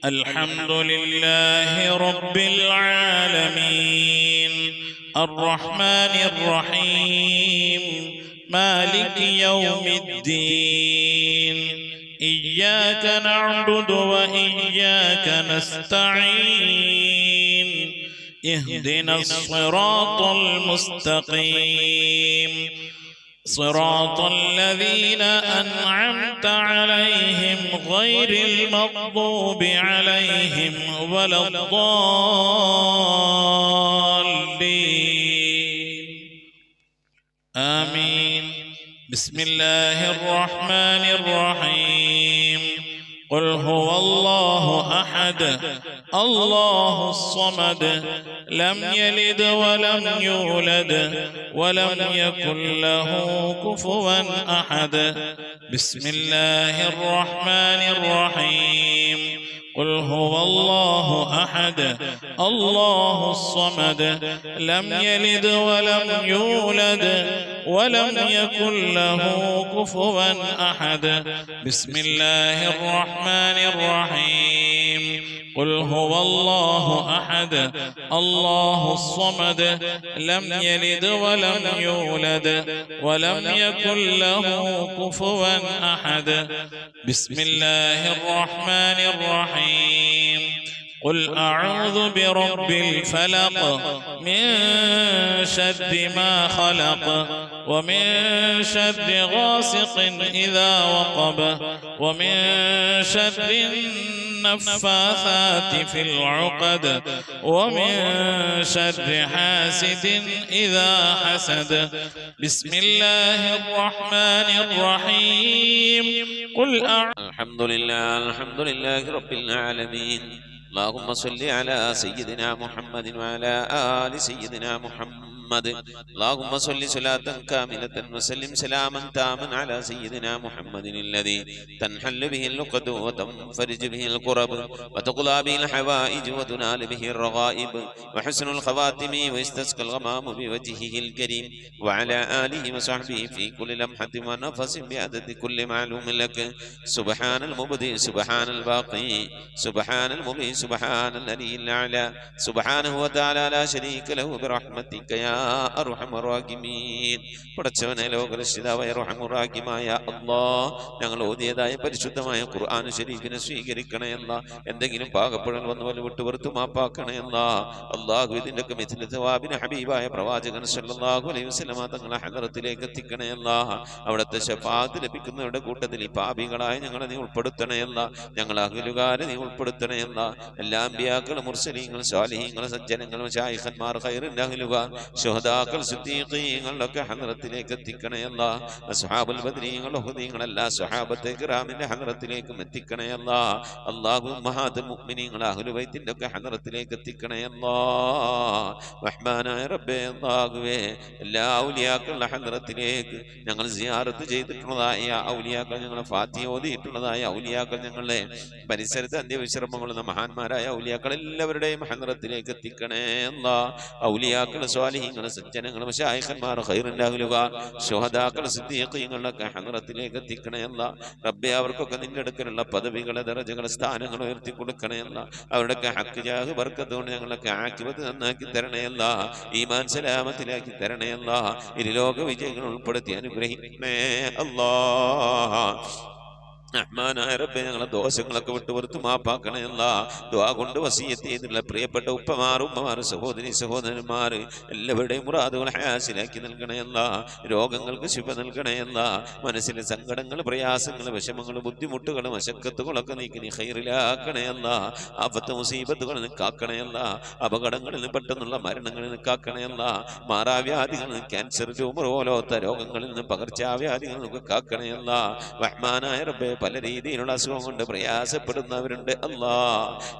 الحمد لله رب العالمين الرحمن الرحيم مالك يوم الدين إياك نعبد وإياك نستعين اهدنا الصراط المستقيم صراط الذين أنعمت عليهم غير المغضوب عليهم ولا الضالين آمين. بسم الله الرحمن الرحيم. قل هو الله أحد الله الصمد لم يلد ولم يولد ولم يكن له كفوا أحد. بسم الله الرحمن الرحيم. قل هو الله أحد الله الصمد لم يلد ولم يولد ولم يكن له كفوا أحد. بسم الله الرحمن الرحيم. قل هو الله أحد الله الصمد لم يلد ولم يولد ولم يكن له كفوا أحد. بسم الله الرحمن الرحيم. قل أعوذ برب الفلق من شر ما خلق ومن شر غاسق إذا وقب ومن شر النفاثات في العقد ومن شر حاسد إذا حسد بسم الله الرحمن الرحيم قل الحمد لله رب العالمين اللهم صل على سيدنا محمد وعلى آل سيدنا محمد اللهم صل صلاة كاملة وسلم سلاما تاما على سيدنا محمد الذي تنحل به العقد وتنفرج به الكرب وتقضى به الحوائج وتنال به الرغائب وحسن الخواتم ويستسقى الغمام بوجهه الكريم وعلى آله وصحبه في كل لمحة ونفس بعدد كل معلوم لك سبحان المبدئ سبحان الباقي سبحان المبين سبحان الذي الأعلى سبحانه وتعالى لا شريك له برحمتك يا أرحم الراحمين പടച്ചവനെ ലോകരക്ഷിതാവായ റഹ്മാനുറഹീമായ അല്ലാഹ് ഞങ്ങൾ ഓതിയതായ പരിശുദ്ധമായ ഖുർആൻ ശരീഫിനെ സ്വീകരിക്കണേ അല്ലാ. എന്തെങ്കിലും പാകപ്പെടൽ വന്നു വല്ല വിട്ടുപുറത്തു മാപ്പാക്കണേ അല്ലാ. അല്ലാഹു ഇതിൻ്റെയൊക്കെ മിഥില സവാബിന് ഹബീബായ പ്രവാചകൻ സല്ലല്ലാഹു അലൈഹി വസല്ലമ തങ്ങളെ ഹദറത്തിലേക്ക് എത്തിക്കണേ അല്ലാ. അവിടുത്തെ ശഫാഅത്ത് ലഭിക്കുന്നവരുടെ കൂട്ടത്തിൽ ഈ പാപികളായ ഞങ്ങളെ നീ ഉൾപ്പെടുത്തണേ അല്ലാ. ഞങ്ങൾ അഹ്ലുകാരെ നീ ഉൾപ്പെടുത്തണേ അല്ലാ. എല്ലാ അമ്പിയാക്കളും മുർസലീങ്ങളും സ്വാലിഹീങ്ങളും സജ്ജനങ്ങളും ശൈഖന്മാർ ഖൈറിൻ്റെ അഹ്ലുകാർ ശുഹദാക്കൾ സിദ്ദീഖീങ്ങളുടെ ഹദറത്തിലേക്ക് എത്തിക്കണേ അല്ലാ. അസ്ഹാബുൽ ബദ്രീങ്ങൾ ഉഹദീങ്ങൾ എല്ലാ സ്വഹാബത്തെ കിറാമിന്റെ ഹദറത്തിലേക്കും എത്തിക്കണേ അല്ലാ. അല്ലാഹു ഉമ്മഹാത്തുൽ മുഅ്മിനീങ്ങൾ അഹ്ലു ബൈത്തിന്റെ ഒക്കെ ഹദറത്തിലേക്ക് എത്തിക്കണേ അല്ലാ. റഹ്മാനായ റബ്ബേ അല്ലാഹുവേ എല്ലാ ഔലിയാക്കളുടെ ഹദറത്തിലേക്ക് ഞങ്ങൾ സിയാറത്ത് ചെയ്തിട്ടുള്ളതായ ഔലിയാക്കൾ ഞങ്ങളെ ഫാത്തിഹ ഓതിയിട്ടുള്ളതായ ഔലിയാക്കൾ ഞങ്ങളെ പരിസരത്ത് അന്ത്യവിശ്രമങ്ങളുന്ന മഹാന്മാരായ ഔലിയാക്കൾ എല്ലാവരുടെയും ഹദറത്തിലേക്ക് എത്തിക്കണേ അല്ലാ. ഔലിയാക്കൾ സ്വാലിഹീങ്ങൾ സജ്ജനങ്ങൾ മശായിഖന്മാർ ഖൈറിന്റെ അഹ്ലുകാർ ശുഹദാക്കൾ സിദ്ദീഖീങ്ങളുടെ ഹദറത്തിലേക്ക് എത്തിക്കണേ അല്ലാ. റബ്ബേ അവർക്കൊക്കെ നിന്റെ അടുക്കലുള്ള പദവികളെ ദറജകളെ സ്ഥാനങ്ങൾ ഉയർത്തി കൊടുക്കണേ അല്ലാ. അവരുടെയൊക്കെ ഹക്ക് ജാഹ് ബർക്കത്ത് കൊണ്ട് ഞങ്ങളൊക്കെ ആഖിബത്ത് നന്നാക്കി തരണേ അല്ലാ. ഈമാൻ സലാമത്തിലാക്കി തരണേ അല്ലാ. ഇരുലോക വിജയങ്ങൾ ഉൾപ്പെടുത്തി അനുഗ്രഹിക്കണേ അല്ലാ. റഹ്മാനായ റബ്ബേ ഞങ്ങളെ ദോഷങ്ങളൊക്കെ വിട്ടുപുറത്ത് മാപ്പാക്കണേ അല്ലാ. ദുആ കൊണ്ട് വസിയത്ത് ചെയ്തിട്ടുള്ള പ്രിയപ്പെട്ട ഉപ്പമാർ സഹോദരി സഹോദരന്മാർ എല്ലാവരുടെയും മുറാദുകൾ ഹാസിലാക്കി നൽകണേ അല്ലാ. രോഗങ്ങൾക്ക് ശിഫ നൽകണേ അല്ലാ. മനസ്സിലെ സങ്കടങ്ങൾ പ്രയാസങ്ങൾ വിഷമങ്ങൾ ബുദ്ധിമുട്ടുകൾ മശക്കത്തുകളൊക്കെ നീക്കി നീ ഖൈറിലാക്കണേ അല്ലാ. ആഫത്ത് മുസീബത്തുകളിൽ നിന്ന് കാക്കണേ അല്ലാ. അപകടങ്ങളിൽ നിന്ന് പെട്ടെന്നുള്ള മരണങ്ങളിൽ നിന്ന് കാക്കണേ അല്ലാ. മാറാവ്യാധികളിൽ നിന്ന് ക്യാൻസർ ട്യൂമർ പോലത്തെ രോഗങ്ങളിൽ നിന്ന് പകർച്ചാവ്യാധികളിൽ നിന്നൊക്കെ കാക്കണേ അല്ലാ. റഹ്മാനായ റബ്ബേ പല രീതിയിലുള്ള അസുഖം കൊണ്ട് പ്രയാസപ്പെടുന്നവരുണ്ട് അല്ലാ.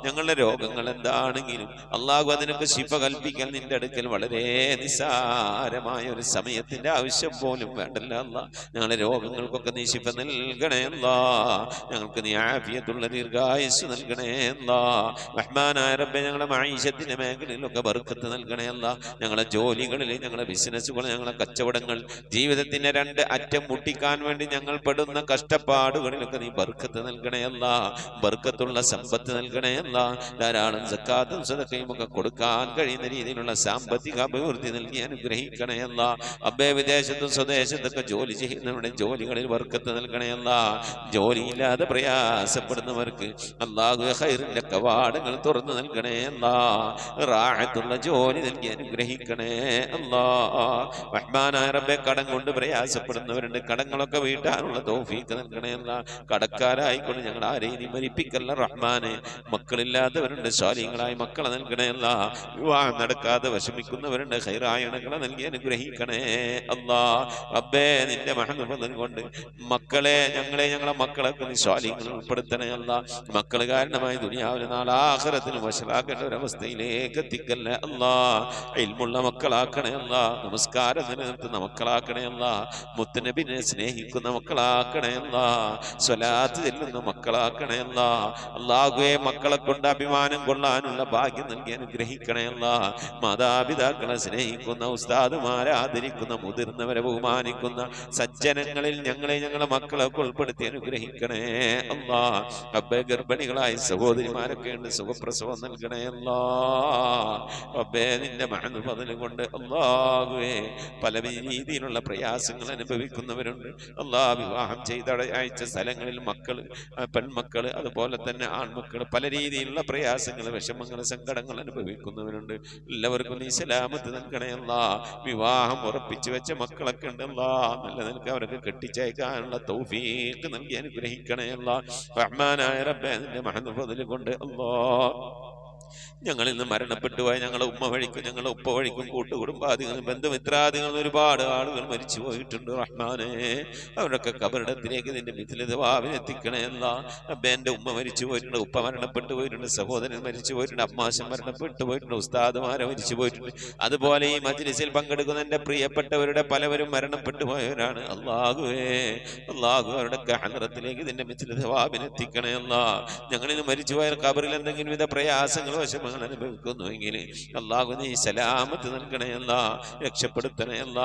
ഞങ്ങളുടെ രോഗങ്ങൾ എന്താണെങ്കിലും അല്ലാഹു അതിനൊക്കെ ശിഫ കൽപ്പിക്കാൻ നിന്റെ അടുക്കൽ വളരെ നിസ്സാരമായ ഒരു സമയത്തിന്റെ ആവശ്യം പോലും വേണ്ടല്ല അല്ലാ. ഞങ്ങളുടെ രോഗങ്ങൾക്കൊക്കെ നീ ശിഫ നൽകണേ അല്ലാ. ഞങ്ങൾക്ക് നീ ആഫിയത്തുള്ള ദീർഘായുസ് നൽകണേ അല്ലാ. റഹ്മാനായ റബ്ബേ ഞങ്ങളുടെ മഈശത്തിന്റെ മേഖലയിലൊക്കെ ബർക്കത്ത് നൽകണേ അല്ലാ. ഞങ്ങളുടെ ജോലികളിൽ ഞങ്ങളുടെ ബിസിനസ്സുകൾ ഞങ്ങളുടെ കച്ചവടങ്ങൾ ജീവിതത്തിന്റെ രണ്ട് അറ്റം മുട്ടിക്കാൻ വേണ്ടി ഞങ്ങൾ പെടുന്ന കഷ്ടപ്പാടുകളിൽ നീ ബർക്കത്ത് നൽകണേ അല്ലാ. ബർക്കത്തുള്ള സമ്പത്ത് നൽകണേ അല്ലാ. ധാരാളം സക്കാത്തും സദഖയും ഒക്കെ കൊടുക്കാൻ കഴിയുന്ന രീതിയിലുള്ള സാമ്പത്തിക അഭിവൃദ്ധി നൽകി അനുഗ്രഹിക്കണേ അല്ലാ. അബ്ബേ വിദേശത്തും സ്വദേശത്തൊക്കെ ജോലി ചെയ്യുന്നവരുടെ ജോലികളിൽ ബർക്കത്ത് നൽകണേ അല്ലാ. ജോലിയില്ലാതെ പ്രയാസപ്പെടുന്നവർക്ക് അല്ലാഹു ഖൈറിന്റെ കവാടങ്ങൾ തുറന്നു നൽകണേ അല്ലാ. റാഹത്തുള്ള ജോലി നൽകി അനുഗ്രഹിക്കണേ അല്ലാ. റഹ്മാനായ റബ്ബേ കടം കൊണ്ട് പ്രയാസപ്പെടുന്നവരുണ്ട്. കടങ്ങളൊക്കെ വീട്ടാനുള്ള തൗഫീഖ് നൽകണേ അല്ലാ. കടക്കാരായിക്കൊണ്ട് ഞങ്ങൾ ആരെയും നീ മരിപ്പിക്കല്ല റഹ്മാനെ. മക്കളില്ലാത്തവരുണ്ട്, സ്വാലിഹീങ്ങളായ മക്കളെ നൽകണേ അല്ലാ. വിവാഹം നടക്കാതെ വിഷമിക്കുന്നവരുണ്ട്, ഖൈറായ ഇണകളെ നൽകി അനുഗ്രഹിക്കണേ അല്ലാ. റബ്ബേ നിന്റെ മഹത്വം കൊണ്ട് മക്കളെ ഞങ്ങളെ മക്കളൊക്കെ നീ സ്വാലിഹീങ്ങൾ ഉൾപ്പെടുത്തണേ അല്ലാ. മക്കൾ കാരണമായി ദുനിയാവിലെ നാളെ ആഖിറത്തിൽ വശലാക്കേണ്ട ഒരവസ്ഥയിലേക്ക് എത്തിക്കല്ലേ അല്ലാ. ഇൽമുള്ള മക്കളാക്കണേ അല്ലാ. നമസ്കാരം നിലനിർത്തുന്ന മക്കളാക്കണേ അല്ലാ. മുത്തുനബിനെ സ്നേഹിക്കുന്ന മക്കളാക്കണേ അല്ലാ. സ്വലാത്ത് ചെല്ലുന്ന മക്കളാക്കണേ അല്ലാ. അല്ലാഹുവേ മക്കളെ കൊണ്ട് അഭിമാനം കൊള്ളാനുള്ള ഭാഗ്യം നൽകി അനുഗ്രഹിക്കണേ അല്ലാ. മാതാപിതാക്കളെ സ്നേഹിക്കുന്ന ഉസ്താദുമാരെ ആദരിക്കുന്ന മുതിർന്നവരെ ബഹുമാനിക്കുന്ന സജ്ജനങ്ങളിൽ ഞങ്ങളെ മക്കളൊക്കെ ഉൾപ്പെടുത്തി അനുഗ്രഹിക്കണേ അല്ലാ. റബ്ബേ ഗർഭിണികളായ സഹോദരിമാരൊക്കെ ഉണ്ട്, സുഖപ്രസവം നൽകണേ അല്ലാ. റബ്ബേ നിന്റെ മഹത്വം കൊണ്ട് അല്ലാഹുവേ പല രീതിയിലുള്ള പ്രയാസങ്ങൾ അനുഭവിക്കുന്നവരുണ്ട് അല്ലാ. വിവാഹം ചെയ്ത അയച്ച സ്ഥലങ്ങൾ കാര്യങ്ങളിൽ മക്കൾ, പെൺമക്കൾ, അതുപോലെ തന്നെ ആൺമക്കൾ പല രീതിയിലുള്ള പ്രയാസങ്ങൾ, വിഷമങ്ങൾ, സങ്കടങ്ങൾ അനുഭവിക്കുന്നവരുണ്ട്. എല്ലാവർക്കും നീ സലാമത്ത് നൽകണേ അല്ലാ. വിവാഹം ഉറപ്പിച്ചു വെച്ച മക്കളൊക്കെ ഉണ്ടല്ലാ, നല്ല നിനക്ക് അവരൊക്കെ കെട്ടിച്ചയക്കാനുള്ള തൗഫീഖ് നൽകി അനുഗ്രഹിക്കണേ അല്ലാ. റഹ്മാനായ റബ്ബേ നിന്റെ മഹദ് ഫദ്ല് കൊണ്ട് അല്ലാ ഞങ്ങളിൽ നിന്ന് മരണപ്പെട്ടു പോയ ഞങ്ങളെ ഉമ്മ വഴിക്കും ഞങ്ങളെ ഉപ്പ വഴിക്കും കൂട്ടുകുടുംബാദികളും ബന്ധുമിത്രാദികളും ഒരുപാട് ആളുകൾ മരിച്ചു പോയിട്ടുണ്ട്. റഹ്മാനെ അവരൊക്കെ കബറിടത്തിലേക്ക് നിന്റെ മിഥിലതവാവിനെത്തിക്കണേ അല്ല. റബ്ബേ എൻ്റെ ഉമ്മ മരിച്ചു പോയിട്ടുണ്ട്, ഉപ്പ മരണപ്പെട്ടു പോയിട്ടുണ്ട്, സഹോദരൻ മരിച്ചു പോയിട്ടുണ്ട്, അമ്മാശൻ മരണപ്പെട്ടു പോയിട്ടുണ്ട്, ഉസ്താദുമാരെ മരിച്ചു പോയിട്ടുണ്ട്. അതുപോലെ ഈ മജ്ലിസിൽ പങ്കെടുക്കുന്ന എൻ്റെ പ്രിയപ്പെട്ടവരുടെ പലവരും മരണപ്പെട്ടു പോയവരാണ്. അല്ലാഹുവേ അവരുടെ ഹദ്റത്തിലേക്ക് നിന്റെ മിഥിലതവാവിനെത്തിക്കണേ അല്ല. ഞങ്ങളിൽ നിന്ന് മരിച്ചുപോയ ഖബറിൽ എന്തെങ്കിലും വിധ പ്രയാസങ്ങളോ വിഷമങ്ങൾ അനുഭവിക്കുന്നുവെങ്കിൽ അല്ലാഹു നീ സലാമത്ത് നൽകണയല്ല, രക്ഷപ്പെടുത്തണയല്ല.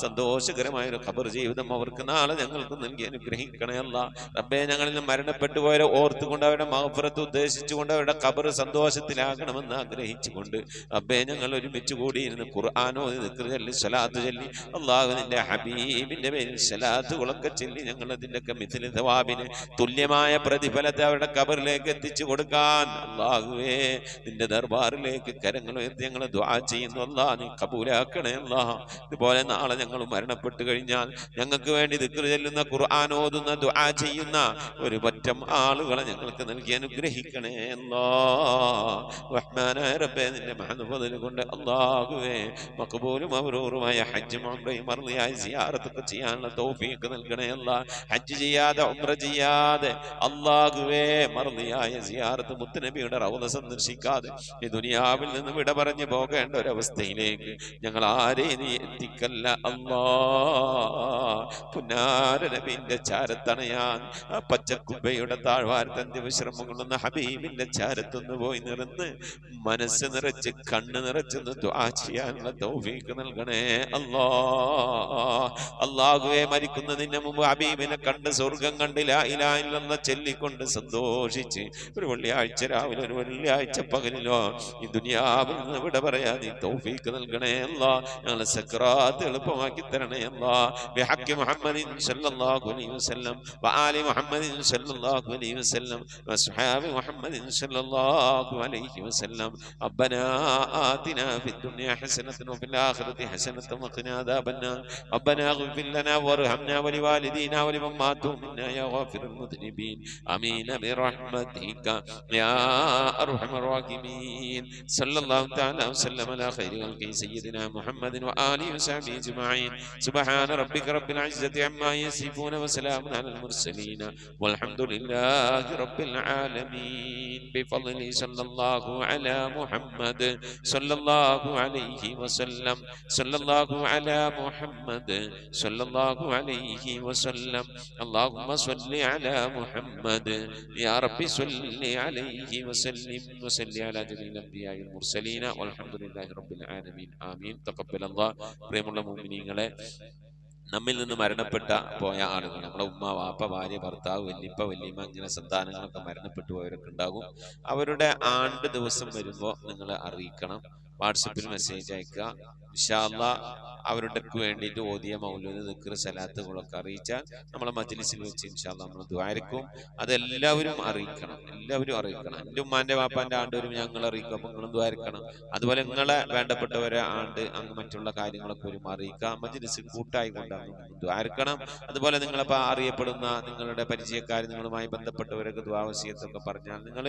സന്തോഷകരമായ ഒരു ഖബർ ജീവിതം അവർക്ക് നാളെ ഞങ്ങൾക്ക് നൽകി അനുഗ്രഹിക്കണയല്ല. റബ്ബേ ഞങ്ങളിൽ നിന്ന് മരണപ്പെട്ടു പോയവരെ ഓർത്തുകൊണ്ട് അവരുടെ മഗ്ഫിറത്ത് ഉദ്ദേശിച്ചുകൊണ്ട് അവരുടെ ഖബർ സന്തോഷത്തിലാകണമെന്ന് ആഗ്രഹിച്ചുകൊണ്ട് റബ്ബേ ഞങ്ങൾ ഒരുമിച്ച് കൂടിയിരുന്ന് ഖുർആനോ ദിക്ർ ചൊല്ലി സ്വലാത്ത് ചൊല്ലി അല്ലാഹു നിന്റെ ഹബീബിന്റെ പേരിൽ സ്വലാത്തുകളൊക്കെ ചൊല്ലി ഞങ്ങൾ അതിൻ്റെയൊക്കെ മിഥില സവാബിന് തുല്യമായ പ്രതിഫലത്തെ അവരുടെ ഖബറിലേക്ക് എത്തിച്ചു കൊടുക്കാൻ അല്ലാഹുവേ നിന്റെ ദർബാറിലേക്ക് കരങ്ങൾ ഉയർത്തി ഞങ്ങൾ ദുആ ചെയ്യുന്നു. അല്ലാഹ് നീ കബൂലാക്കണേ അല്ലാഹ്. ഇതുപോലെ നാളെ ഞങ്ങൾ മരണപ്പെട്ടു കഴിഞ്ഞാൽ ഞങ്ങൾക്ക് വേണ്ടി ദിക്ർ ചൊല്ലുന്ന, ഖുർആൻ ഓതുന്ന, ദുആ ചെയ്യുന്ന ഒരു പറ്റം ആളുകളെ ഞങ്ങൾക്ക് നൽകി അനുഗ്രഹിക്കണേ അല്ലാഹ്. റഹ്മാനായ റബ്ബേ നിന്റെ മഹദ് ഫദ്ല് കൊണ്ട് അല്ലാഹുവേ മഖബൂലും മബ്റൂറുമായ ഹജ്ജും ഉംറയും മർളിയായ സിയാറത്തൊക്കെ ചെയ്യാനുള്ള തൗഫീഖ് നൽകണേ അല്ലാഹ്. ഹജ്ജ് ചെയ്യാതെ ഉംറ ചെയ്യാതെ അല്ലാഹുവേ മർളിയായ സിയാറത്ത് മുത്തുനബിയുടെ റൗള സന്ദർശിക്കാതെ ഈ ദുനിയാവിൽ നിന്ന് വിട പറഞ്ഞു പോകേണ്ട ഒരവസ്ഥയിലേക്ക് ഞങ്ങൾ ആരെയും നീ എത്തിക്കല്ല അല്ലാ. പുന്നാര നബിന്റെ ചാരത്തണയാൻ ആ പച്ചക്കുബയുടെ താഴ്വാരത്തന്ത്യ വിശ്രമം കൊള്ളുന്ന ഹബീബിന്റെ ചാരത്തൊന്ന് പോയി നിറന്ന് മനസ്സ് നിറച്ച് കണ്ണ് നിറച്ചൊന്ന് ദുആ ചെയ്യാനുള്ള തൗഫീഖ് നൽകണേ അല്ലാ. അല്ലാഹുവേ മരിക്കുന്നതിന് മുമ്പ് ഹബീബിനെ കണ്ട് സ്വർഗം കണ്ട് ലാ ഇലാഹ ഇല്ലല്ലാഹ് ചൊല്ലിക്കൊണ്ട് സന്തോഷിച്ച് ഒരു വെള്ളിയാഴ്ച രാവിലെ ഒരു വെള്ളിയാഴ്ച പകലിലോ ഈ ദുനിയാവിൽ നിന്ന് വിട പറയാ നീ തൗഫീഖ് നൽകണേ അല്ലാ. ഞങ്ങളെ സക്രാത്ത് എളുപ്പമാക്കി തരണേ അല്ലാ. ബിഹഖി മുഹമ്മദിൻ സല്ലല്ലാഹു അലൈഹി വസല്ലം വആലി മുഹമ്മദിൻ സല്ലല്ലാഹു അലൈഹി വസല്ലം വസ്ഹാബി മുഹമ്മദിൻ സല്ലല്ലാഹു അലൈഹി വസല്ലം. റബ്ബനാ ആതിനാ ഫിദ്ദുനിയ ഹസനതൻ വഫിൽ ആഖിറതി ഹസനതൻ വഖിനാ അദാബന്നാർ. റബ്ബനാ ഇഗ്ഫിർ ലനാ വർഹംനാ വലിവാലിദീനാ വലിമൻ മാതു മിന്നാ യാ ഗാഫിറുൽ മുദ്നിബീൻ. ആമീൻ ബിറഹ്മതിക യാ അർഹമർ الراحمين. صلى الله تعالى وسلم على خير خلقه سيدنا محمد وآله وصحبه أجمعين. سبحان ربك رب العزة عما يصفون وسلام على المرسلين والحمد لله رب العالمين. بفضله صلى الله على محمد صلى الله عليه وسلم. صلى الله على محمد صلى الله عليه وسلم. اللهم صل على محمد يا رب صل عليه وسلم وسلم على جميع الأنبياء والمرسلين والحمد لله رب العالمين. آمين. تقبل الله. പ്രിയമുള്ള മുഅ്മിനീങ്ങളെ, നമ്മിൽ നിന്ന് മരണപ്പെട്ട പോയ ആളുകൾ, നമ്മളെ ഉമ്മ, വാപ്പ, ഭാര്യ, ഭർത്താവ്, വല്ലിപ്പ, വല്ലിമ്മ, ഇങ്ങനെ സന്താനങ്ങളൊക്കെ മരണപ്പെട്ടു പോയവരൊക്കെ ഉണ്ടാകും. അവരുടെ ആണ്ട് ദിവസം വരുമ്പോൾ നിങ്ങൾ അറിയിക്കണം. വാട്സപ്പിൽ മെസ്സേജ് അയക്കുക. ഇൻഷാ അല്ലാഹ് അവരുടെ വേണ്ടിയിട്ട് ഓതിയ മൗലൂദ്, ദിക്ർ, സലാത്തുകളൊക്കെ അറിയിച്ചാൽ നമ്മളെ മജ്ലിസിൽ വെച്ച് ഇൻഷാ അല്ലാഹ് നമ്മൾ ദുആയിരിക്കും. അതെല്ലാവരും അറിയിക്കണം, എല്ലാവരും അറിയിക്കണം. എൻ്റെ ഉമ്മാൻ്റെ വാപ്പാൻ്റെ ആണ്ട് വരും ഞങ്ങൾ അറിയിക്കും, അപ്പം നിങ്ങളും ദുആയിരിക്കണം. അതുപോലെ നിങ്ങളെ വേണ്ടപ്പെട്ടവരെ ആണ്ട് അങ്ങ് മറ്റുള്ള കാര്യങ്ങളൊക്കെ വരും അറിയിക്കുക. മജ്ലിസ് കൂട്ടായി കൊണ്ടാണ് ദുആയിരിക്കണം. അതുപോലെ നിങ്ങളിപ്പോൾ അറിയപ്പെടുന്ന നിങ്ങളുടെ പരിചയക്കാർ, നിങ്ങളുമായി ബന്ധപ്പെട്ടവരൊക്കെ ദുആ വസിയത്തൊക്കെ പറഞ്ഞാൽ നിങ്ങൾ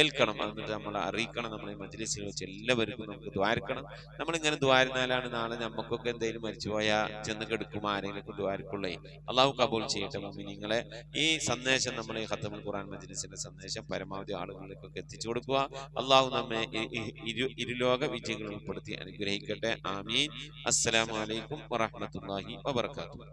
ഏൽക്കണം. എന്നിട്ട് നമ്മളെ അറിയിക്കണം. നമ്മൾ ഈ മജ്ലിസിൽ വെച്ച് എല്ലാവർക്കും നമുക്ക് ദുആയിരിക്കണം. നമ്മളിങ്ങനെ ദുആയിരുന്നാലാണ് നാളെ നമുക്കൊക്കെ എന്തെങ്കിലും മരിച്ചുപോയാൽ ചെന്ന് കെടുക്കും ആരെങ്കിലും ദുആയിരിക്കുള്ളേ. അള്ളാഹു കബൂൽ ചെയ്യട്ടെ മുഅ്മിനീങ്ങളെ. ഈ സന്ദേശം നമ്മൾ ഈ ഖത്മുൽ ഖുർആൻ മജ്ലിസിന്റെ സന്ദേശം പരമാവധി ആളുകളിലേക്കൊക്കെ എത്തിച്ചു കൊടുക്കുക. അള്ളാഹു നമ്മെ ഇരുലോക വിജയികൾ ഉൾപ്പെടുത്തി അനുഗ്രഹിക്കട്ടെ. ആമീൻ. അസ്സലാമു അലൈക്കും വറഹ്മത്തുള്ളാഹി വബറകാതുഹു.